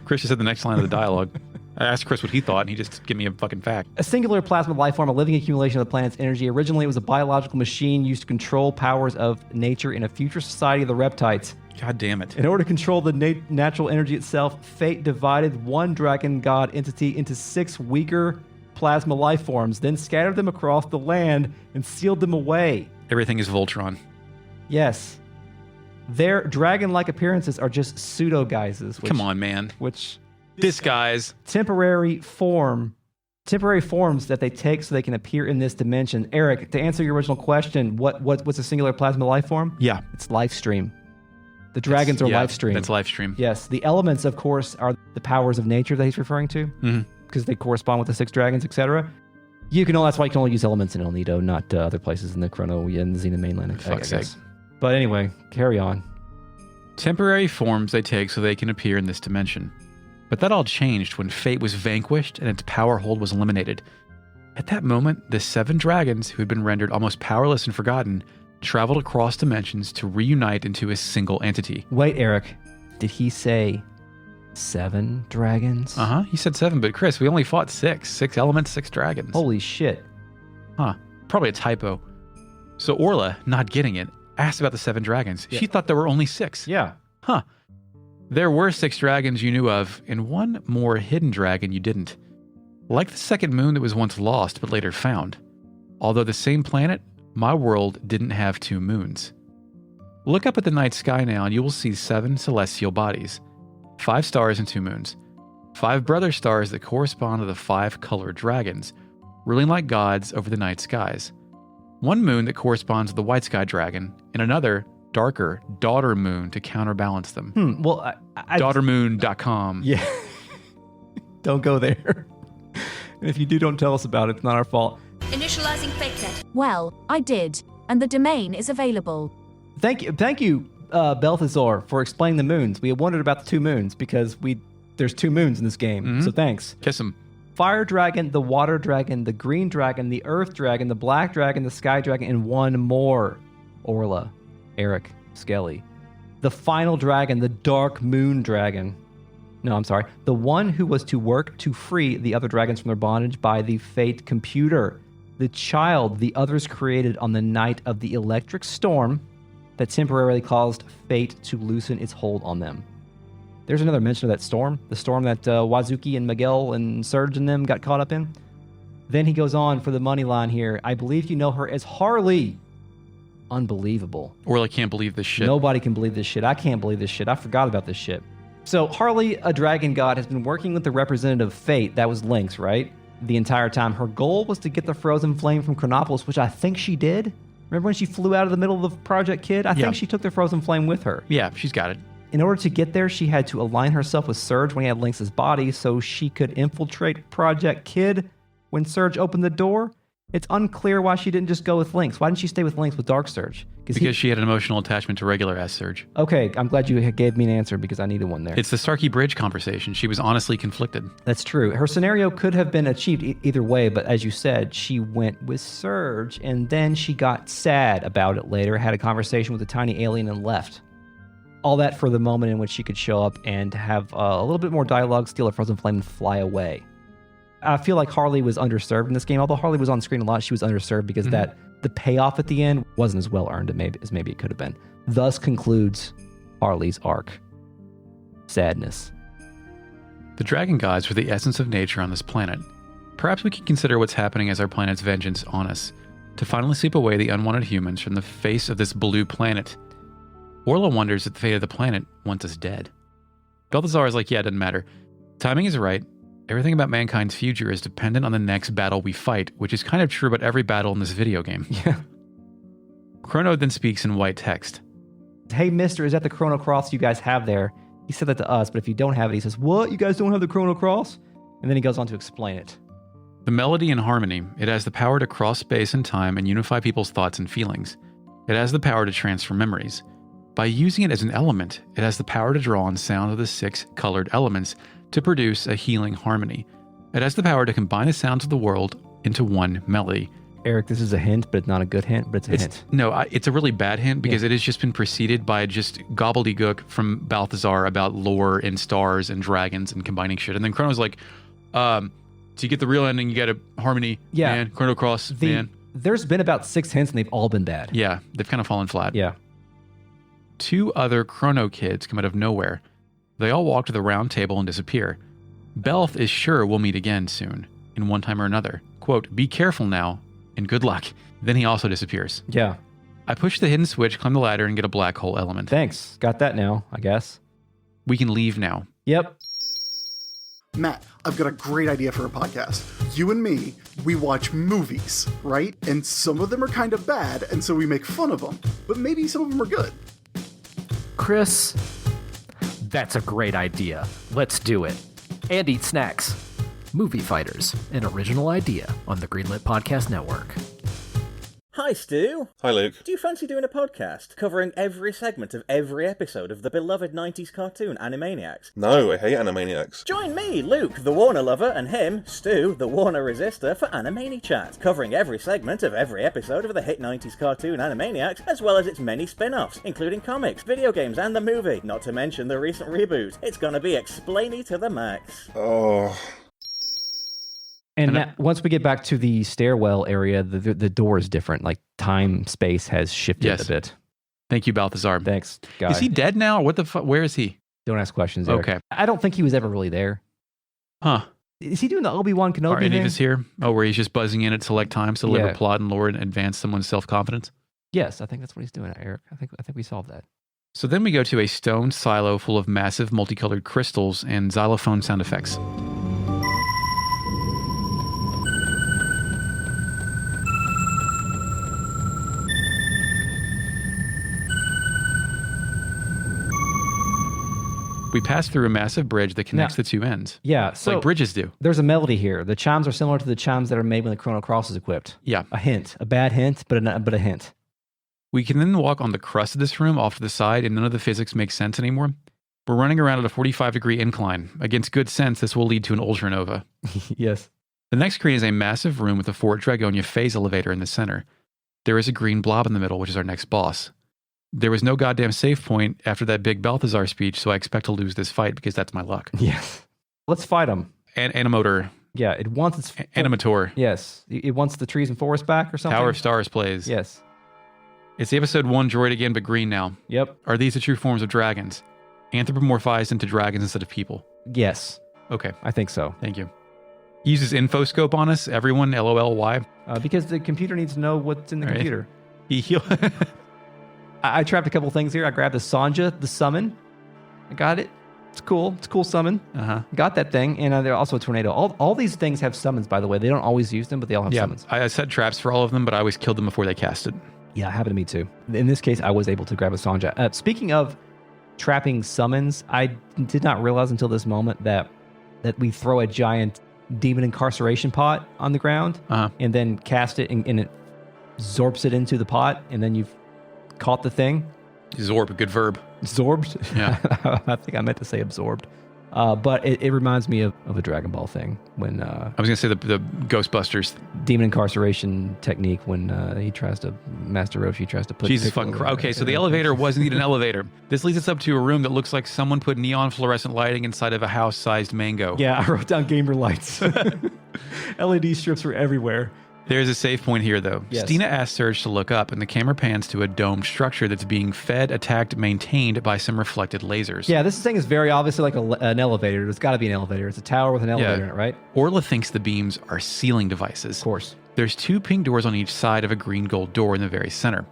Chris just said the next line of the dialogue. I asked Chris what he thought, and he just gave me a fucking fact. A singular plasma life form, a living accumulation of the planet's energy. Originally, it was a biological machine used to control powers of nature in a future society of the reptites. God damn it. In order to control the natural energy itself, Fate divided one dragon god entity into 6 weaker plasma life forms, then scattered them across the land and sealed them away. Everything is Voltron. Yes. Their dragon-like appearances are just pseudo-guises. Come on, man. Which... Disguise. Temporary forms that they take so they can appear in this dimension. Eric, to answer your original question, what's a singular plasma life form? Yeah. It's life stream. The dragons are life stream. That's life stream. Yes. The elements, of course, are the powers of nature that he's referring to, because they correspond with the 6 dragons, etc. That's why you can only use elements in El Nido, not other places in the Chrono and the Xena mainland. Fuck's sake. But anyway, carry on. Temporary forms they take so they can appear in this dimension. But that all changed when Fate was vanquished and its power hold was eliminated. At that moment, the 7 dragons, who had been rendered almost powerless and forgotten, traveled across dimensions to reunite into a single entity. Wait, Eric. Did he say 7 dragons? Uh-huh. He said 7, but Chris, we only fought 6. 6 elements, 6 dragons. Holy shit. Huh. Probably a typo. So Orla, not getting it, asked about the 7 dragons. Yeah. She thought there were only 6. Yeah. Huh. There were 6 dragons you knew of, and one more hidden dragon you didn't. Like the second moon that was once lost but later found. Although the same planet, my world didn't have 2 moons. Look up at the night sky now and you will see 7 celestial bodies. 5 stars and 2 moons. 5 brother stars that correspond to the 5 colored dragons, ruling like gods over the night skies. 1 moon that corresponds to the white sky dragon, and another, darker, daughter moon to counterbalance them. Well, Daughtermoon.com. Yeah. Don't go there. And if you do, don't tell us about it. It's not our fault. Initializing fakenet. Well, I did, and the domain is available. Thank you, Balthazar, for explaining the moons. We had wondered about the 2 moons because there's 2 moons in this game. So thanks. Kiss him. Fire dragon, the water dragon, the green dragon, the earth dragon, the black dragon, the sky dragon, and 1 more. Orla, Eric, Skelly. The final dragon, the dark moon dragon. No, I'm sorry. The one who was to work to free the other dragons from their bondage by the Fate computer. The child the others created on the night of the electric storm that temporarily caused Fate to loosen its hold on them. There's another mention of that storm. The storm that Wazuki and Miguel and Serge and them got caught up in. Then he goes on for the money line here. I believe you know her as Harley. Unbelievable. Orla can't believe this shit. Nobody can believe this shit. I can't believe this shit. I forgot about this shit. So Harley, a dragon god, has been working with the representative of Fate, that was Lynx, right? The entire time. Her goal was to get the frozen flame from Chronopolis, which I think she did. Remember when she flew out of the middle of the Project Kid? I think she took the frozen flame with her. Yeah, she's got it. In order to get there, she had to align herself with Surge when he had Lynx's body so she could infiltrate Project Kid when Surge opened the door. It's unclear why she didn't just go with Lynx. Why didn't she stay with Lynx with Dark Surge? Because she had an emotional attachment to regular ass Surge. Okay, I'm glad you gave me an answer because I needed one there. It's the Starkey Bridge conversation. She was honestly conflicted. That's true. Her scenario could have been achieved either way, but as you said, she went with Surge, and then she got sad about it later, had a conversation with a tiny alien, and left. All that for the moment in which she could show up and have a little bit more dialogue, steal a frozen flame, and fly away. I feel like Harley was underserved in this game. Although Harley was on screen a lot, she was underserved because the payoff at the end wasn't as well earned as maybe it could have been. Thus concludes Harley's arc. Sadness. The dragon gods were the essence of nature on this planet. Perhaps we can consider what's happening as our planet's vengeance on us, to finally sweep away the unwanted humans from the face of this blue planet. Orla wonders if the fate of the planet wants us dead. Balthazar is like, yeah, it doesn't matter. Timing is right. Everything about mankind's future is dependent on the next battle we fight, which is kind of true about every battle in this video game. Yeah. Chrono then speaks in white text. Hey, mister, is that the Chrono Cross you guys have there? He said that to us, but if you don't have it, he says, what? You guys don't have the Chrono Cross? And then he goes on to explain it. The melody and harmony, it has the power to cross space and time and unify people's thoughts and feelings. It has the power to transfer memories. By using it as an element, it has the power to draw on sound of the 6 colored elements to produce a healing harmony. It has the power to combine the sounds of the world into one melody. Eric, this is a hint, but it's not a good hint, but it's a hint. No, it's a really bad hint because it has just been preceded by just gobbledygook from Balthazar about lore and stars and dragons and combining shit. And then Chrono's like, to get the real ending, you got a harmony, man, Chrono Cross, man. There's been about 6 hints and they've all been bad. Yeah, they've kind of fallen flat. Yeah. 2 other Chrono Kids come out of nowhere. They all walk to the round table and disappear. Belth is sure we'll meet again soon, in one time or another. Quote, be careful now, and good luck. Then he also disappears. Yeah. I push the hidden switch, climb the ladder, and get a black hole element. Thanks. Got that now, I guess. We can leave now. Yep. Matt, I've got a great idea for a podcast. You and me, we watch movies, right? And some of them are kind of bad, and so we make fun of them. But maybe some of them are good. Chris, that's a great idea. Let's do it. And eat snacks. Movie Fighters, an original idea on the Greenlit Podcast Network. Hi, Stu. Hi, Luke. Do you fancy doing a podcast covering every segment of every episode of the beloved 90s cartoon Animaniacs? No, I hate Animaniacs. Join me, Luke, the Warner lover, and him, Stu, the Warner resistor, for Animani Chat, covering every segment of every episode of the hit 90s cartoon Animaniacs, as well as its many spin-offs, including comics, video games, and the movie, not to mention the recent reboot. It's gonna be explainy to the max. Oh... And once we get back to the stairwell area, the door is different. Like time, space has shifted a bit. Thank you, Balthazar. Thanks, guy. Is he dead now? Or what the fuck? Where is he? Don't ask questions, Eric. Okay. I don't think he was ever really there. Huh. Is he doing the Obi-Wan Kenobi Are any thing? of us here? Oh, where he's just buzzing in at select times to deliver plot and lore and advance someone's self-confidence? Yes, I think that's what he's doing, Eric. I think we solved that. So then we go to a stone silo full of massive multicolored crystals and xylophone sound effects. We pass through a massive bridge that connects the 2 ends. Yeah, so like bridges do. There's a melody here. The chimes are similar to the chimes that are made when the Chrono Cross is equipped. Yeah. A hint. A bad hint, but a hint. We can then walk on the crust of this room off to the side, and none of the physics makes sense anymore. We're running around at a 45-degree incline. Against good sense, this will lead to an ultranova. Yes. The next screen is a massive room with a Fort Dragonia phase elevator in the center. There is a green blob in the middle, which is our next boss. There was no goddamn save point after that big Balthazar speech, so I expect to lose this fight because that's my luck. Yes. Let's fight him. Animator. Yeah, it wants its... Animator. Yes. It wants the trees and forest back or something? Tower of Stars plays. Yes. It's the episode 1 droid again, but green now. Yep. Are these the true forms of dragons? Anthropomorphized into dragons instead of people? Yes. Okay. I think so. Thank you. He uses infoscope on us. Everyone, LOL, why? Because the computer needs to know what's in the computer. He I trapped a couple things here. I grabbed the Sanja, the summon. I got it. It's cool. It's a cool summon. Got that thing. And there's also a tornado. All these things have summons, by the way. They don't always use them, but they all have summons. I set traps for all of them, but I always killed them before they cast it. Yeah, it happened to me too. In this case, I was able to grab a Sanja. Speaking of trapping summons, I did not realize until this moment that we throw a giant demon incarceration pot on the ground and then cast it and it zorps it into the pot, and then you've caught the thing. Zorb, a good verb. Zorbed? Yeah. I think I meant to say absorbed. But it reminds me of a Dragon Ball thing when... I was going to say the Ghostbusters. Demon incarceration technique when Master Roshi tries to put... Jesus fucking Christ. Okay, so the elevator was indeed an elevator. This leads us up to a room that looks like someone put neon fluorescent lighting inside of a house-sized mango. Yeah, I wrote down gamer lights. LED strips were everywhere. There's a save point here, though. Yes. Stina asks Serge to look up, and the camera pans to a domed structure that's being fed, attacked, maintained by some reflected lasers. Yeah, this thing is very obviously like an elevator. There's got to be an elevator. It's a tower with an elevator in it, right? Orla thinks the beams are ceiling devices. Of course. There's 2 pink doors on each side of a green gold door in the very center.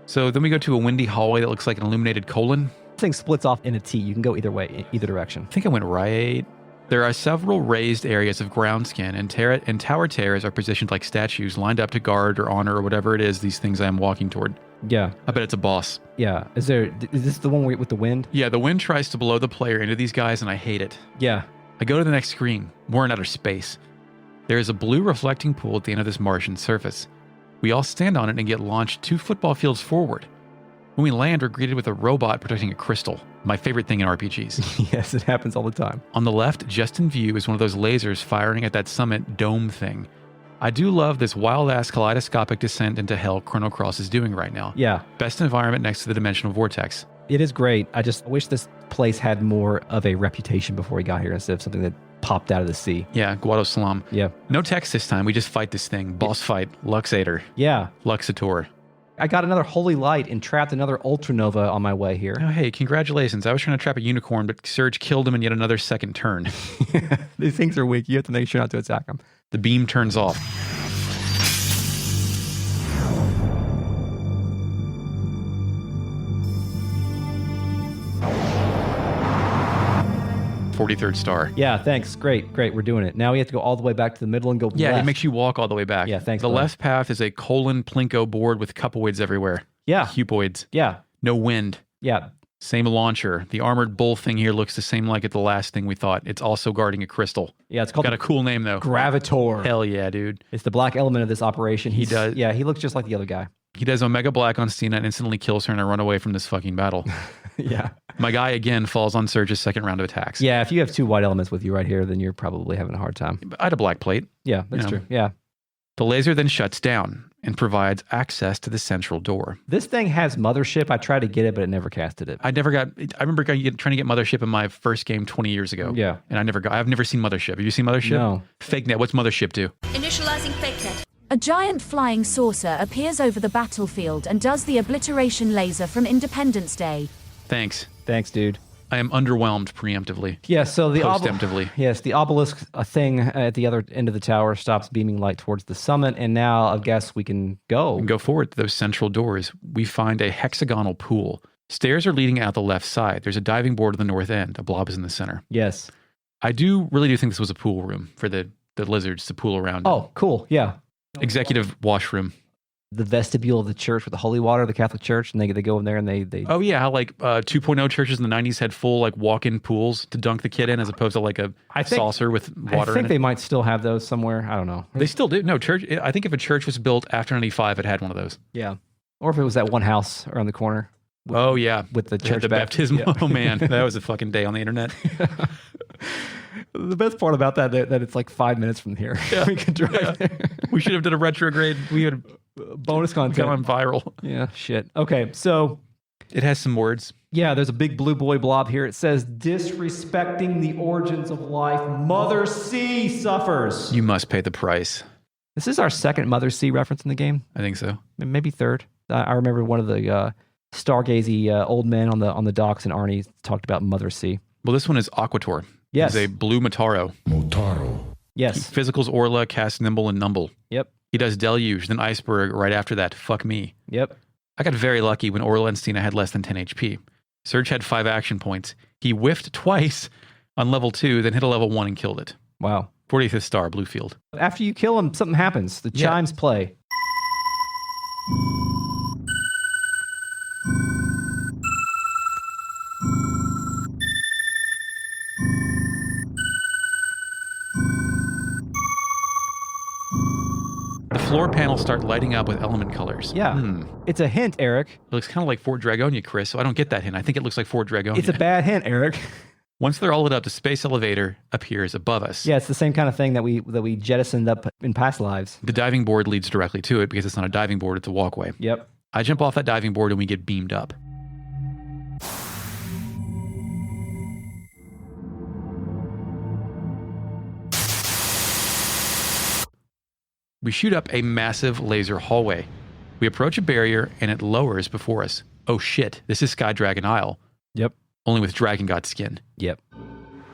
So then we go to a windy hallway that looks like an illuminated colon. This thing splits off in a T. You can go either way, either direction. I think I went right. There are several raised areas of ground skin, and Terra and tower terrors are positioned like statues, lined up to guard or honor or whatever it is these things I am walking toward. Yeah. I bet it's a boss. Yeah. Is this the one with the wind? Yeah, the wind tries to blow the player into these guys, and I hate it. Yeah. I go to the next screen. We're in outer space. There is a blue reflecting pool at the end of this Martian surface. We all stand on it and get launched 2 football fields forward. When we land, we're greeted with a robot protecting a crystal. My favorite thing in RPGs. Yes, it happens all the time. On the left, just in view, is one of those lasers firing at that summit dome thing. I do love this wild-ass kaleidoscopic descent into hell Chrono Cross is doing right now. Yeah. Best environment next to the dimensional vortex. It is great. I just wish this place had more of a reputation before we got here instead of something that popped out of the sea. Yeah, Guado Salam. Yeah. No text this time. We just fight this thing. Boss fight. Luxator. Yeah. Luxator. I got another holy light and trapped another ultranova on my way here. Oh, hey, congratulations. I was trying to trap a unicorn, but Surge killed him in yet another second turn. These things are weak. You have to make sure not to attack them. The beam turns off. .43rd star. Yeah, thanks. Great. We're doing it. Now we have to go all the way back to the middle and go Yeah, left. it makes you walk all the way back. Yeah, thanks, The bud. left path is a colon plinko board with cupoids everywhere. Yeah. Cupoids. Yeah. No wind. Yeah. Same launcher. The armored bull thing here looks the same like at the last thing we thought. It's also guarding a crystal. Yeah, it's called Got a cool name, though. Gravitor. Hell yeah, dude. It's the black element of this operation. He does. Yeah, he looks just like the other guy. He does Omega Black on Stina and instantly kills her and I run away from this fucking battle. Yeah. My guy, again, falls on Surge's second round of attacks. Yeah, if you have 2 white elements with you right here, then you're probably having a hard time. I had a black plate. Yeah, that's You know. true. Yeah. The laser then shuts down and provides access to the central door. This thing has Mothership. I tried to get it, but it never casted it. I remember trying to get Mothership in my first game 20 years ago. Yeah. And I've never seen Mothership. Have you seen Mothership? No. Fake net. What's Mothership do? Initializing fake net. A giant flying saucer appears over the battlefield and does the obliteration laser from Independence Day. Thanks. Thanks, dude. I am underwhelmed preemptively. Yeah, so the Post-emptively. Yes, the obelisk thing at the other end of the tower stops beaming light towards the summit, and now I guess we can go. We can go forward to those central doors. We find a hexagonal pool. Stairs are leading out the left side. There's a diving board at the north end. A blob is in the center. Yes. I really do think this was a pool room for the lizards to pool around. Oh, cool. Yeah. Executive washroom. The vestibule of the church with the holy water, the Catholic Church, and they go in there and they Oh yeah, how like 2.0 churches in the 90s had full like walk-in pools to dunk the kid in as opposed to like a saucer with water I think in they it. might still have those somewhere. I don't know. They still do. No, church. I think if a church was built after 95, it had one of those. Yeah. Or if it was that one house around the corner. Oh yeah. With the church baptism. Yeah. Oh man, that was a fucking day on the internet. The best part about that it's like 5 minutes from here. Yeah. We can drive there. We should have done a retrograde. We had Bonus content. gone viral. Yeah, shit. Okay, so It has some words. yeah, there's a big blue boy blob here. It says, disrespecting the origins of life, Mother C suffers. You must pay the price. This is our second Mother C reference in the game. I think so. Maybe third. I remember one of the stargazy old men on the docks in Arnie talked about Mother C. Well, this one is Aquator. Yes. He's a blue Motaro. Motaro. Yes. Physicals Orla, cast Nimble and Numble. Yep. He does Deluge, then Iceberg right after that. Fuck me. Yep. I got very lucky when Orla and Stina had less than 10 HP. Surge had 5 action points. He whiffed twice on level 2, then hit a level 1 and killed it. Wow. 45th star, blue field. After you kill him, something happens. The chimes play. floor panels start lighting up with element colors. Yeah. It's a hint, Eric. It looks kind of like Fort Dragonia, Chris, so I don't get that hint. I think it looks like Fort Dragonia. It's a bad hint, Eric. Once they're all lit up, the space elevator appears above us. Yeah, it's the same kind of thing that we jettisoned up in past lives. The diving board leads directly to it because it's not a diving board, it's a walkway. Yep. I jump off that diving board and we get beamed up. We shoot up a massive laser hallway. We approach a barrier and it lowers before us. Oh shit, this is Sky Dragon Isle. Yep. Only with dragon god skin. Yep.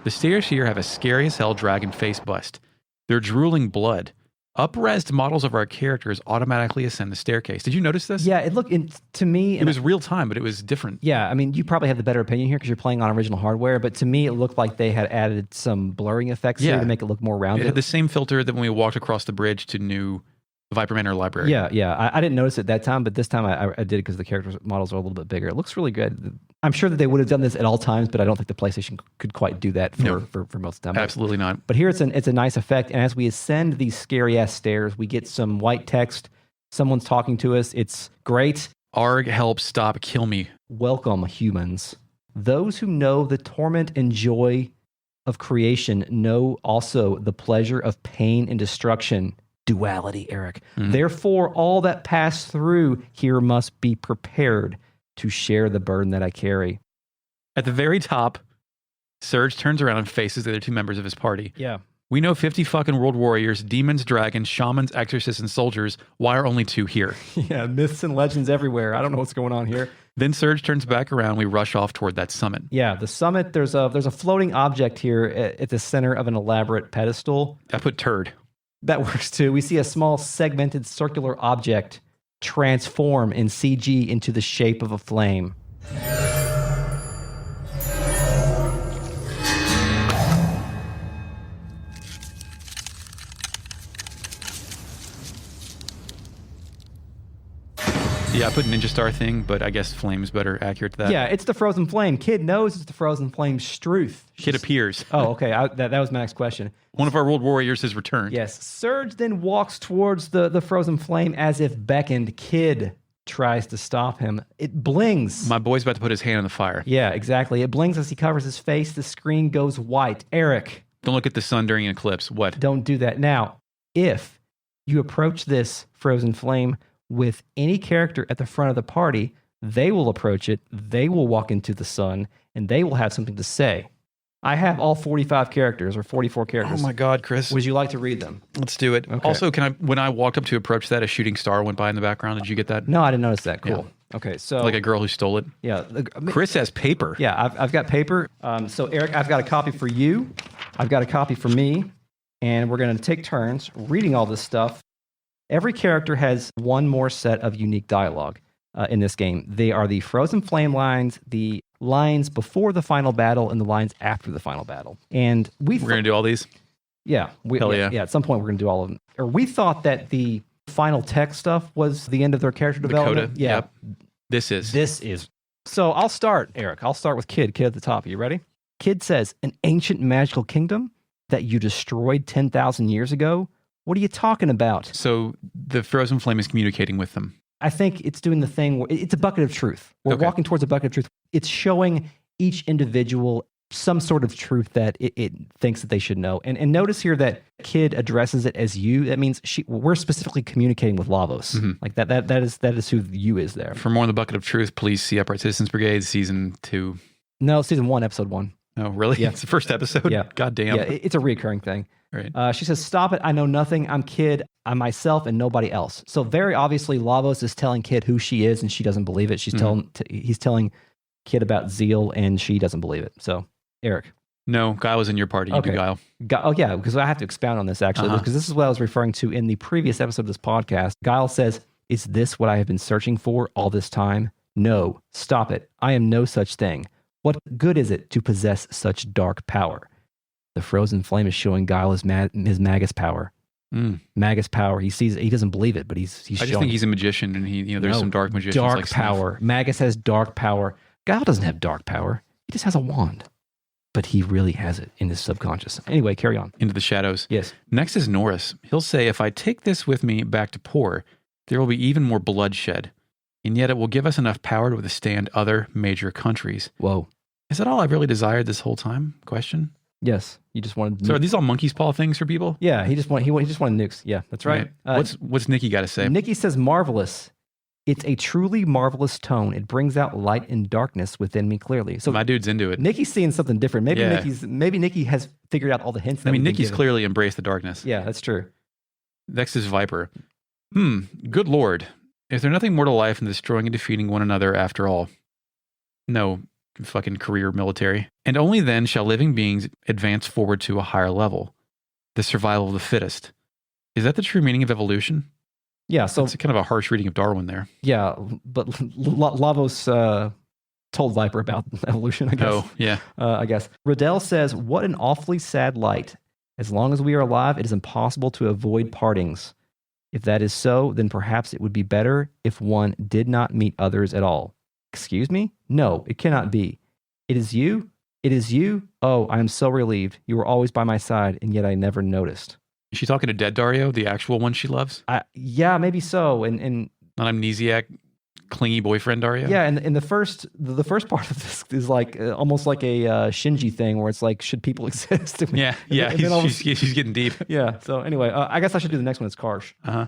The stairs here have a scary as hell dragon face bust. They're drooling blood. Up-resed models of our characters automatically ascend the staircase. Did you notice this? Yeah, to me... It was real time, but it was different. Yeah, I mean, you probably have the better opinion here because you're playing on original hardware, but to me, it looked like they had added some blurring effects here to make it look more rounded. It had the same filter that when we walked across the bridge to new Viper Manor library. Yeah. I didn't notice it that time, but this time I did because the character models are a little bit bigger. It looks really good. I'm sure that they would have done this at all times, but I don't think the PlayStation could quite do that for most of the time. Absolutely not. But here it's a nice effect, and as we ascend these scary-ass stairs, we get some white text. Someone's talking to us. It's great. Arg, help, stop, kill me. Welcome, humans. Those who know the torment and joy of creation know also the pleasure of pain and destruction. Duality, Eric. Therefore, all that pass through here must be prepared to share the burden that I carry. At the very top, Surge turns around and faces the other two members of his party. Yeah. We know 50 fucking world warriors, demons, dragons, shamans, exorcists, and soldiers. Why are only 2 here? Yeah, myths and legends everywhere. I don't know what's going on here. Then Surge turns back around. We rush off toward that summit. Yeah, the summit, there's a floating object here at the center of an elaborate pedestal. I put turd. That works too. We see a small segmented circular object transform in CG into the shape of a flame. Yeah, I put Ninja Star thing, but I guess flame's better accurate to that. Yeah, it's the frozen flame. Kid knows it's the frozen flame's truth. Kid appears. Oh, okay. That was my next question. One of our world warriors has returned. Yes. Surge then walks towards the frozen flame as if beckoned. Kid tries to stop him. It blings. My boy's about to put his hand in the fire. Yeah, exactly. It blings as he covers his face. The screen goes white. Eric. Don't look at the sun during an eclipse. What? Don't do that. Now, if you approach this frozen flame with any character at the front of the party, they will approach it, they will walk into the sun, and they will have something to say. I have all 45 characters or 44 characters. Oh my God, Chris. Would you like to read them? Let's do it. Okay. Also, when I walked up to approach that, a shooting star went by in the background. Did you get that? No, I didn't notice that. Cool. Yeah. Okay, so... Like a girl who stole it? Yeah. Chris has paper. Yeah, I've got paper. So, Eric, I've got a copy for you. I've got a copy for me. And we're going to take turns reading all this stuff. Every character has one more set of unique dialogue in this game. They are the frozen flame lines, the lines before the final battle, and the lines after the final battle. And we're going to do all these? Yeah. Hell yeah. Yeah, at some point we're going to do all of them. Or we thought that the final text stuff was the end of their character development. Coda. Yeah. Yep. This is. So I'll start, Eric. I'll start with Kid. Kid at the top. Are you ready? Kid says, an ancient magical kingdom that you destroyed 10,000 years ago? What are you talking about? So the frozen flame is communicating with them. I think it's doing the thing where it's a bucket of truth. We're walking towards a bucket of truth. It's showing each individual some sort of truth that it thinks that they should know. And notice here that Kid addresses it as you. That means we're specifically communicating with Lavos. Mm-hmm. Like that is who you is there. For more on the bucket of truth, please see Upright Citizens Brigade season 2. No, season 1, episode 1. Oh, really? Yeah. It's the first episode? Yeah. God damn. Yeah, it's a recurring thing. Right. She says, stop it. I know nothing. I'm Kid. I'm myself and nobody else. So very obviously, Lavos is telling Kid who she is, and she doesn't believe it. He's telling Kid about Zeal, and she doesn't believe it. So, Eric. No, Guile was in your party. You do Guile. Oh, yeah, because I have to expound on this, actually, because this is what I was referring to in the previous episode of this podcast. Guile says, is this what I have been searching for all this time? No, stop it. I am no such thing. What good is it to possess such dark power? The frozen flame is showing Guile his Magus power. Magus power. He sees. He doesn't believe it, but he's. I just think he's a magician, and there's some dark magicians. Dark like power. Magus has dark power. Guile doesn't have dark power. He just has a wand. but he really has it in his subconscious. Anyway, carry on. Into the shadows. Yes. Next is Norris. He'll say, if I take this with me back to Poor, there will be even more bloodshed, and yet it will give us enough power to withstand other major countries. Whoa. Is that all I've really desired this whole time? Question. Yes. You just wanted. So are these all monkey's paw things for people? Yeah. He just wanted nukes. Yeah, that's right. What's Nikki got to say? Nikki says marvelous. It's a truly marvelous tone. It brings out light and darkness within me clearly. So my dude's into it. Nikki's seeing something different. Maybe Yeah. Nikki has figured out all the hints. I mean, Nikki's clearly embraced the darkness. Yeah, that's true. Next is Viper. Good Lord. Is there nothing more to life than destroying and defeating one another after all? No, fucking career military. And only then shall living beings advance forward to a higher level. The survival of the fittest. Is that the true meaning of evolution? Yeah, so it's kind of a harsh reading of Darwin there. Yeah, but Lavos told Viper about evolution, I guess. Oh, yeah. I guess. Riddell says, what an awfully sad light. As long as we are alive, it is impossible to avoid partings. If that is so, then perhaps it would be better if one did not meet others at all. Excuse me? No, it cannot be. It is you? It is you? Oh, I am so relieved. You were always by my side, and yet I never noticed. Is she talking to dead Dario, the actual one she loves? Yeah, maybe so. And not amnesiac, clingy boyfriend Dario? Yeah, and the first part of this is like almost like a Shinji thing where it's like, should people exist? Yeah, she's getting deep. Yeah, so anyway, I guess I should do the next one. It's Karsh. Uh-huh.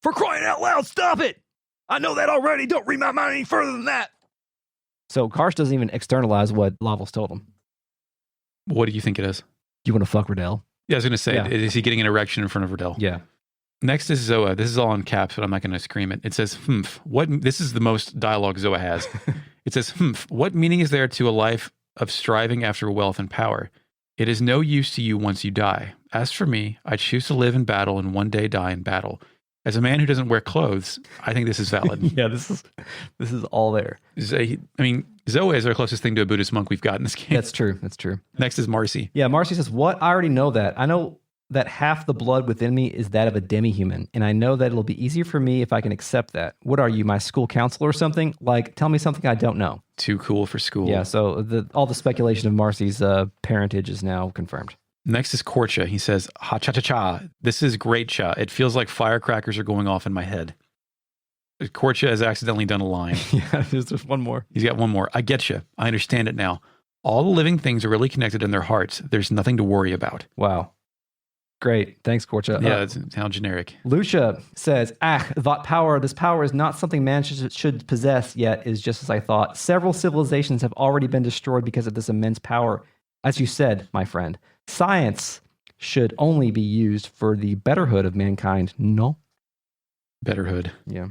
For crying out loud, stop it! I know that already. Don't read my mind any further than that. So Karsh doesn't even externalize what Lavos told him. What do you think it is? You want to fuck Riddell? Yeah, I was going to say, Is he getting an erection in front of Riddell? Yeah. Next is Zoa. This is all in caps, but I'm not going to scream it. It says, this is the most dialogue Zoa has. It says, what meaning is there to a life of striving after wealth and power? It is no use to you once you die. As for me, I choose to live in battle and one day die in battle. As a man who doesn't wear clothes, I think this is valid. Yeah, this is all there. Zoa is our closest thing to a Buddhist monk we've got in this game. That's true. Next is Marcy. Yeah, Marcy says, what? I already know that. I know that half the blood within me is that of a demi-human, and I know that it'll be easier for me if I can accept that. What are you, my school counselor or something? Like, tell me something I don't know. Too cool for school. Yeah, so all the speculation of Marcy's parentage is now confirmed. Next is Korcha. He says, ha-cha-cha-cha. This is great cha. It feels like firecrackers are going off in my head. Korcha has accidentally done a line. Yeah, there's just one more. He's got one more. I get you. I understand it now. All the living things are really connected in their hearts. There's nothing to worry about. Wow. Great. Thanks, Korcha. Yeah, it sounds generic. Lucia says, this power is not something man should possess yet, is just as I thought. Several civilizations have already been destroyed because of this immense power. As you said, my friend, science should only be used for the betterhood of mankind. No? Betterhood. Yeah.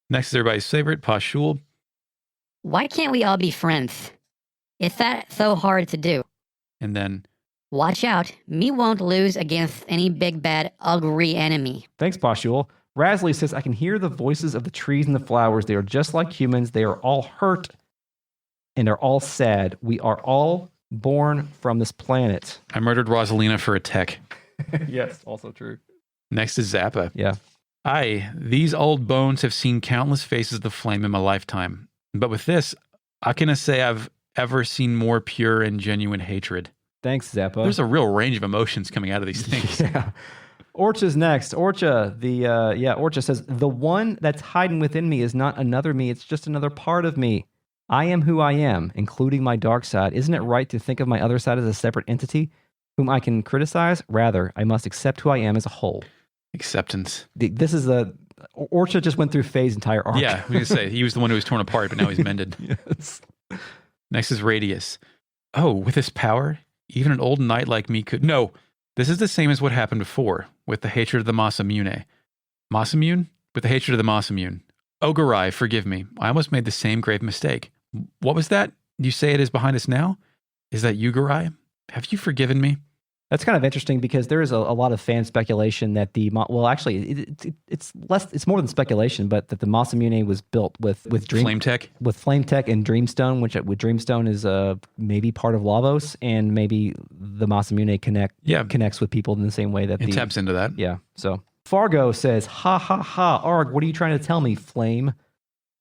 Next is everybody's favorite, Pashul. Why can't we all be friends? Is that so hard to do? And then, watch out. Me won't lose against any big, bad, ugly enemy. Thanks, Pashul. Rasley says, I can hear the voices of the trees and the flowers. They are just like humans. They are all hurt and are all sad. We are all born from this planet. I murdered Rosalina for a tech. Yes, also true. Next is Zappa. Yeah. These old bones have seen countless faces of the flame in my lifetime. But with this, I cannot say I've ever seen more pure and genuine hatred. Thanks, Zappa. There's a real range of emotions coming out of these things. Yeah. Orcha's next. Orcha says, the one that's hiding within me is not another me. It's just another part of me. I am who I am, including my dark side. Isn't it right to think of my other side as a separate entity whom I can criticize? Rather, I must accept who I am as a whole. Acceptance. This is Orcha just went through Faye's entire arc. Yeah, I was going to say, he was the one who was torn apart, but now he's mended. Yes. Next is Radius. Oh, with this power, even an old knight like me could... No, this is the same as what happened before, with the hatred of the Masamune. Masamune? With the hatred of the Masamune. Ogarai, forgive me. I almost made the same grave mistake. What was that? You say it is behind us now? Is that you, Garai? Have you forgiven me? That's kind of interesting because there is a lot of fan speculation that it's more than speculation, but that the Masamune was built with Flame Tech and Dreamstone, which with Dreamstone is maybe part of Lavos, and maybe the Masamune connects with people in the same way that it taps into that. Yeah. So Fargo says, "Ha ha ha, Arg, what are you trying to tell me, Flame?"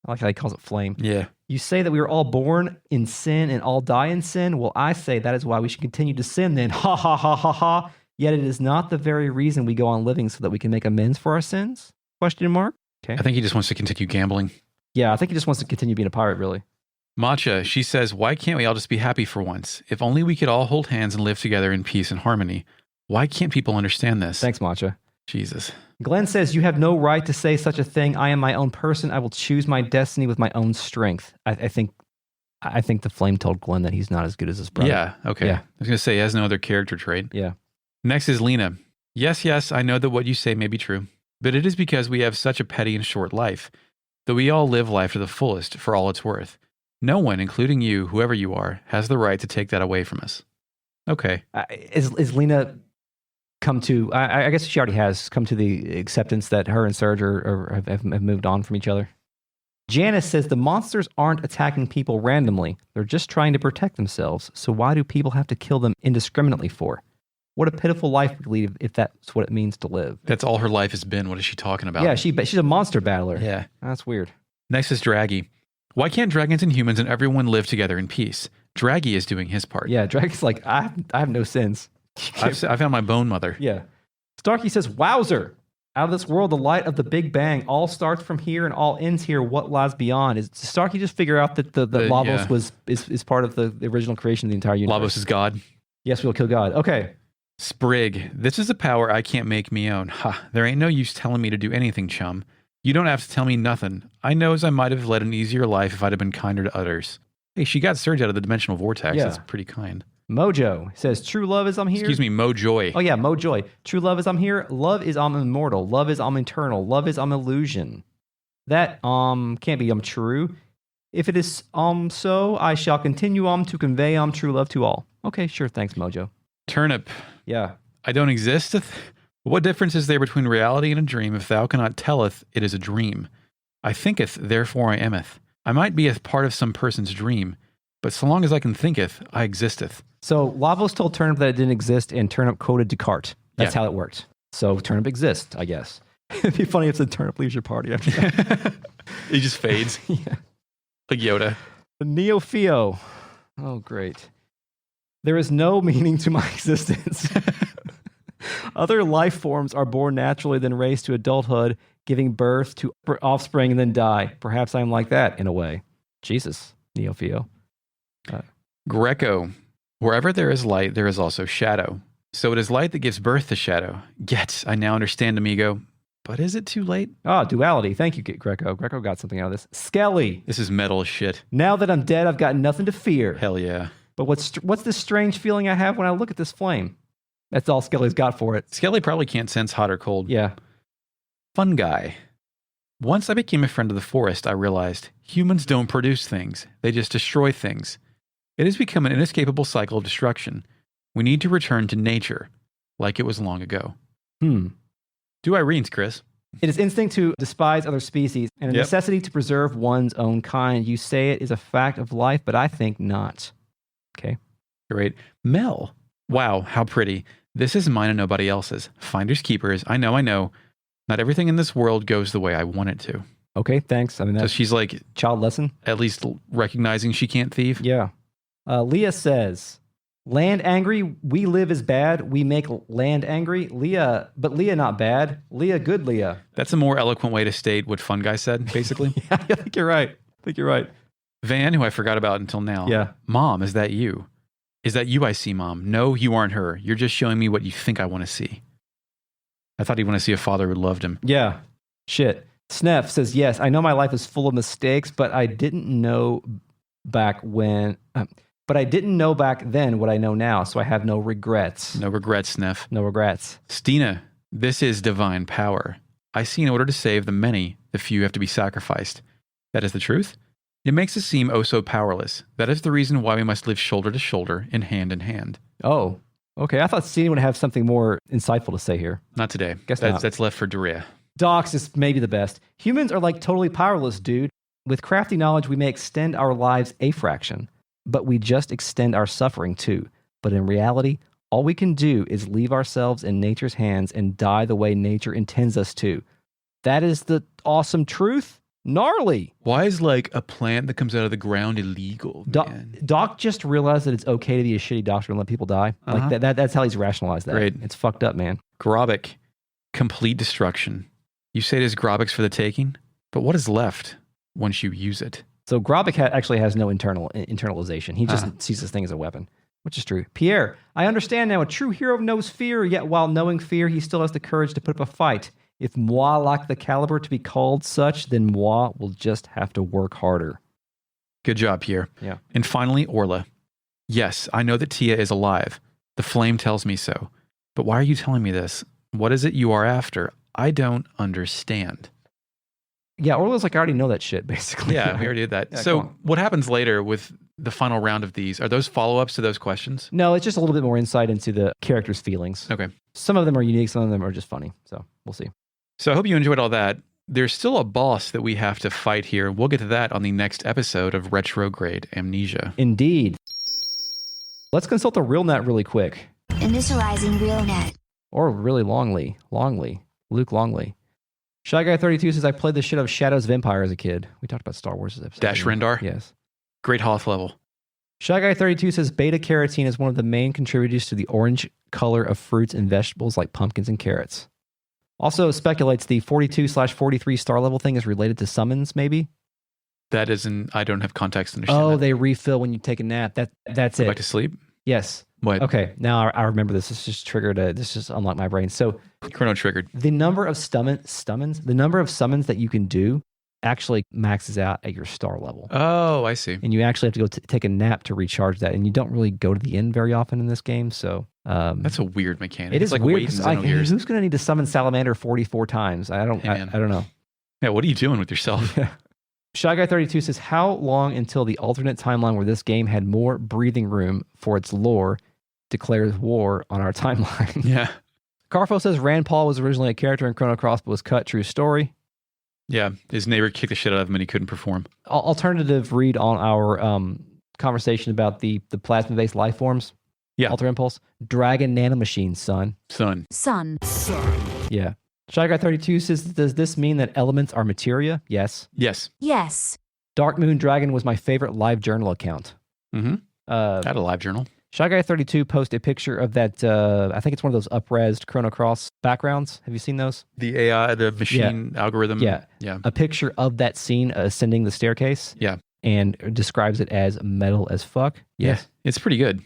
I like how he calls it flame. Yeah. You say that we were all born in sin and all die in sin. Well, I say that is why we should continue to sin then. Ha ha ha ha ha. Yet it is not the very reason we go on living so that we can make amends for our sins? Question mark. Okay. I think he just wants to continue gambling. Yeah, I think he just wants to continue being a pirate, really. Matcha, she says, why can't we all just be happy for once? If only we could all hold hands and live together in peace and harmony. Why can't people understand this? Thanks, Matcha. Jesus. Glenn says, you have no right to say such a thing. I am my own person. I will choose my destiny with my own strength. I think the flame told Glenn that he's not as good as his brother. Yeah, okay. Yeah. I was going to say he has no other character trait. Yeah. Next is Lena. Yes, I know that what you say may be true, but it is because we have such a petty and short life, that we all live life to the fullest for all it's worth. No one, including you, whoever you are, has the right to take that away from us. Okay. Is Lena come to, I guess she already has come to the acceptance that her and Serge have moved on from each other. Janice says the monsters aren't attacking people randomly. They're just trying to protect themselves. So why do people have to kill them indiscriminately for? What a pitiful life we lead if that's what it means to live. That's all her life has been. What is she talking about? Yeah, she's a monster battler. Yeah. That's weird. Next is Draggy. Why can't dragons and humans and everyone live together in peace? Draggy is doing his part. Yeah, Draggy's like, I have no sins. I found my bone mother. Yeah. Starkey says, wowzer. Out of this world, the light of the Big Bang all starts from here and all ends here. What lies beyond? Is Starkey just figure out that the Lavos is part of the original creation of the entire universe? Lavos is God. Yes, we'll kill God. Okay. Sprig, this is a power I can't make me own. Ha, there ain't no use telling me to do anything, chum. You don't have to tell me nothing. I knows I might have led an easier life if I'd have been kinder to others. Hey, she got Surge out of the dimensional vortex. Yeah. That's pretty kind. Mojo says, true love is I'm here. Excuse me, Mojoy. Oh yeah, Mojoy. True love is I'm here. Love is I'm immortal. Love is I'm eternal. Love is I'm illusion. That can't be true. If it is so, I shall continue to convey true love to all. Okay, sure. Thanks, Mojo. Turnip. Yeah. I don't exist. What difference is there between reality and a dream if thou cannot telleth it is a dream? I thinketh, therefore I ameth. I might be a part of some person's dream, but so long as I can thinketh, I existeth. So Lavos told Turnip that it didn't exist, and Turnip quoted Descartes. That's how it worked. So Turnip exists, I guess. It'd be funny if the Turnip leaves your party after that. He just fades. Yeah. Like Yoda. Neo-Theo. Oh, great. There is no meaning to my existence. Other life forms are born naturally, then raised to adulthood, giving birth to offspring, and then die. Perhaps I'm like that in a way. Jesus, Neo-Theo. Greco. Wherever there is light, there is also shadow. So it is light that gives birth to shadow. Yet, I now understand, amigo. But is it too late? Duality. Thank you, Greco. Greco got something out of this. Skelly. This is metal as shit. Now that I'm dead, I've got nothing to fear. Hell yeah. But what's this strange feeling I have when I look at this flame? That's all Skelly's got for it. Skelly probably can't sense hot or cold. Yeah. Fun guy. Once I became a friend of the forest, I realized humans don't produce things. They just destroy things. It has become an inescapable cycle of destruction. We need to return to nature, like it was long ago. Do Irene's, Chris. It is instinct to despise other species and a necessity to preserve one's own kind. You say it is a fact of life, but I think not. Okay. Great. Mel. Wow, how pretty. This is mine and nobody else's. Finders keepers. I know. Not everything in this world goes the way I want it to. Okay, thanks. I mean, that's so she's like child lesson. At least recognizing she can't thieve. Yeah. Leah says, land angry, we live is bad. We make land angry. Leah not bad. Leah good Leah. That's a more eloquent way to state what Fun Guy said, basically. Yeah, I think you're right. Van, who I forgot about until now. Yeah. Mom, is that you? Is that you I see, Mom? No, you aren't her. You're just showing me what you think I want to see. I thought he'd want to see a father who loved him. Yeah. Shit. Sneff says, yes, I know my life is full of mistakes, but I didn't know back then what I know now, so I have no regrets. No regrets, Sneff. No regrets. Stina, this is divine power. I see in order to save the many, the few have to be sacrificed. That is the truth? It makes us seem oh so powerless. That is the reason why we must live shoulder to shoulder and hand in hand. Oh, okay. I thought Stina would have something more insightful to say here. Not today. Guess not. That's left for Doria. Docs is maybe the best. Humans are like totally powerless, dude. With crafty knowledge, we may extend our lives a fraction, but we just extend our suffering too. But in reality, all we can do is leave ourselves in nature's hands and die the way nature intends us to. That is the awesome truth. Gnarly. Why is like a plant that comes out of the ground illegal? Man? Doc just realized that it's okay to be a shitty doctor and let people die. Like that's how he's rationalized that. Great. It's fucked up, man. Grobic, complete destruction. You say it is Grobic's for the taking, but what is left once you use it? So Grobic actually has no internalization. He just sees this thing as a weapon, which is true. Pierre, I understand now. A true hero knows fear, yet while knowing fear, he still has the courage to put up a fight. If moi lack the caliber to be called such, then moi will just have to work harder. Good job, Pierre. Yeah. And finally, Orla. Yes, I know that Tia is alive. The flame tells me so. But why are you telling me this? What is it you are after? I don't understand. Yeah, Orla's like, I already know that shit, basically. Yeah, we already did that. Yeah, so come on. what happens later with the final round of these? Are those follow-ups to those questions? No, it's just a little bit more insight into the character's feelings. Okay. Some of them are unique, some of them are just funny. So we'll see. So I hope you enjoyed all that. There's still a boss that we have to fight here. We'll get to that on the next episode of Retrograde Amnesia. Indeed. Let's consult the RealNet really quick. Initializing RealNet. Or really Luke Longley. Shy Guy 32 says, I played the shit out of Shadows of Empire as a kid. We talked about Star Wars this episode. Dash Rendar? Yes. Great Hoth level. Shy Guy 32 says, beta carotene is one of the main contributors to the orange color of fruits and vegetables like pumpkins and carrots. Also speculates the 42/43 star level thing is related to summons, maybe? That isn't, I don't have context to understand Oh, that. they refill when you take a nap. That's Go it. back to sleep? Yes. What? Okay, now I remember this. This just triggered this just unlocked my brain. So Chrono triggered. the number of the number of summons that you can do actually maxes out at your star level. Oh, I see. And you actually have to go take a nap to recharge that. And you don't really go to the end very often in this game. So That's a weird mechanic. it It's is like weird. waiting 'Cause Xenogears. who's going to need to summon Salamander 44 times? I don't know. Yeah, what are you doing with yourself? Shy Guy 32 says, how long until the alternate timeline where this game had more breathing room for its lore declares war on our timeline? Yeah. Carfo says Rand Paul was originally a character in Chrono Cross but was cut. True story. Yeah, his neighbor kicked the shit out of him and he couldn't perform. Alternative read on our conversation about the plasma-based life forms. Yeah. Alter Impulse. Dragon nanomachine, son. Sun. Yeah. Shy Guy 32 says, does this mean that elements are materia? Yes. Yes. Yes. Dark Moon Dragon was my favorite live journal account. Mm-hmm. Had a live journal. Shy Guy 32 posted a picture of that, I think it's one of those up-resed Chrono Cross backgrounds. Have you seen those? The AI, the machine algorithm. Yeah. Yeah. A picture of that scene ascending the staircase. Yeah. And describes it as metal as fuck. Yes. Yeah. It's pretty good.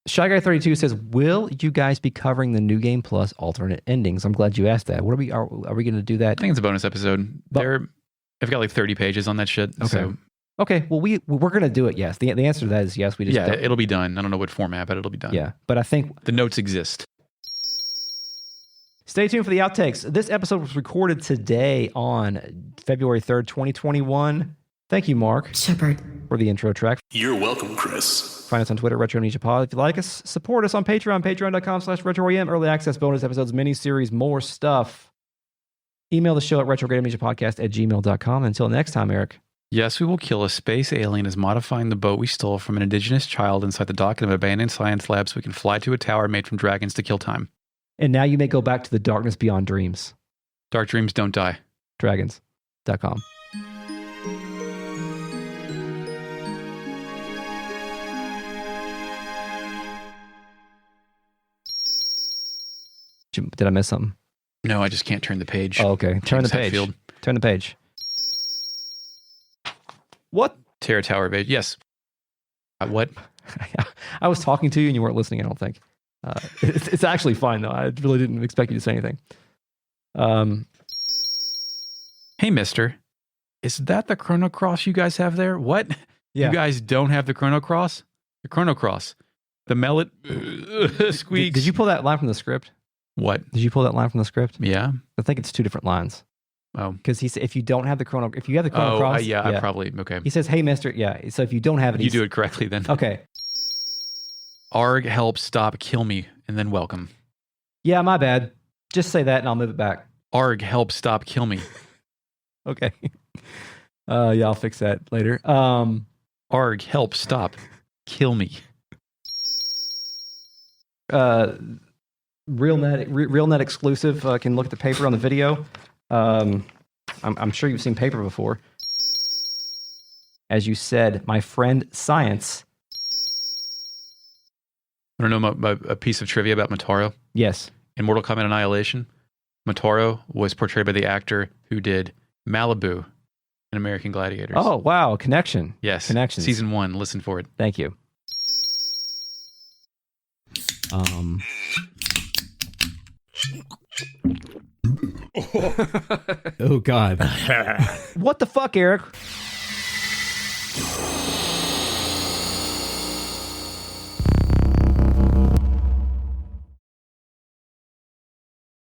Shy Guy 32 says, will you guys be covering the New Game Plus alternate endings? I'm glad you asked that. What are we going to do that? I think it's a bonus episode. I've got like 30 pages on that shit. Okay. So. Okay, well, we're going to do it, yes. The answer to that is yes. We just don't. It'll be done. I don't know what format, but it'll be done. Yeah, but I think... The notes exist. Stay tuned for the outtakes. This episode was recorded today on February 3rd, 2021. Thank you, Mark, Shepard. for the intro track. You're welcome, Chris. Find us on Twitter, Retro Amnesia Pod. If you like us, support us on Patreon, patreon.com/RetroREM. Early access, bonus episodes, mini-series, more stuff. Email the show at retrogradeamnesiapodcast@gmail.com. Until next time, Eric. Yes, we will kill a space alien as modifying the boat we stole from an indigenous child inside the dock of an abandoned science lab so we can fly to a tower made from dragons to kill time. And now you may go back to the darkness beyond dreams. Dark dreams don't die. Dragons.com. Did I miss something? No, I just can't turn the page. Oh, okay. Turn the James page. Hetfield. Turn the page. What? Terra Tower page. Yes. What? I was talking to you and you weren't listening, I don't think. It's actually fine, though. I really didn't expect you to say anything. Hey, mister. Is that the Chrono Cross you guys have there? What? Yeah. You guys don't have the Chrono Cross? The Chrono Cross. The mellet squeaks. Did you pull that line from the script? What? Did you pull that line from the script? Yeah. I think it's two different lines. Oh. Because he said, if you have the Chrono Cross. I probably, okay. He says, hey, mister. Yeah. So if you don't have it, You do it correctly then. Okay. Arg, help, stop, kill me, and then welcome. Yeah, my bad. Just say that and I'll move it back. Arg, help, stop, kill me. Okay. Yeah, I'll fix that later. Arg, help, stop, kill me. RealNet exclusive. Can look at the paper on the video. I'm sure you've seen paper before. as you said, my friend Science. I don't know a piece of trivia about Motaro. Yes. In Mortal Kombat Annihilation, Motaro was portrayed by the actor who did Malibu in American Gladiators. Oh, wow. Connection. Yes. Connections. Season 1. Listen for it. Thank you. Oh, God. What the fuck, Eric?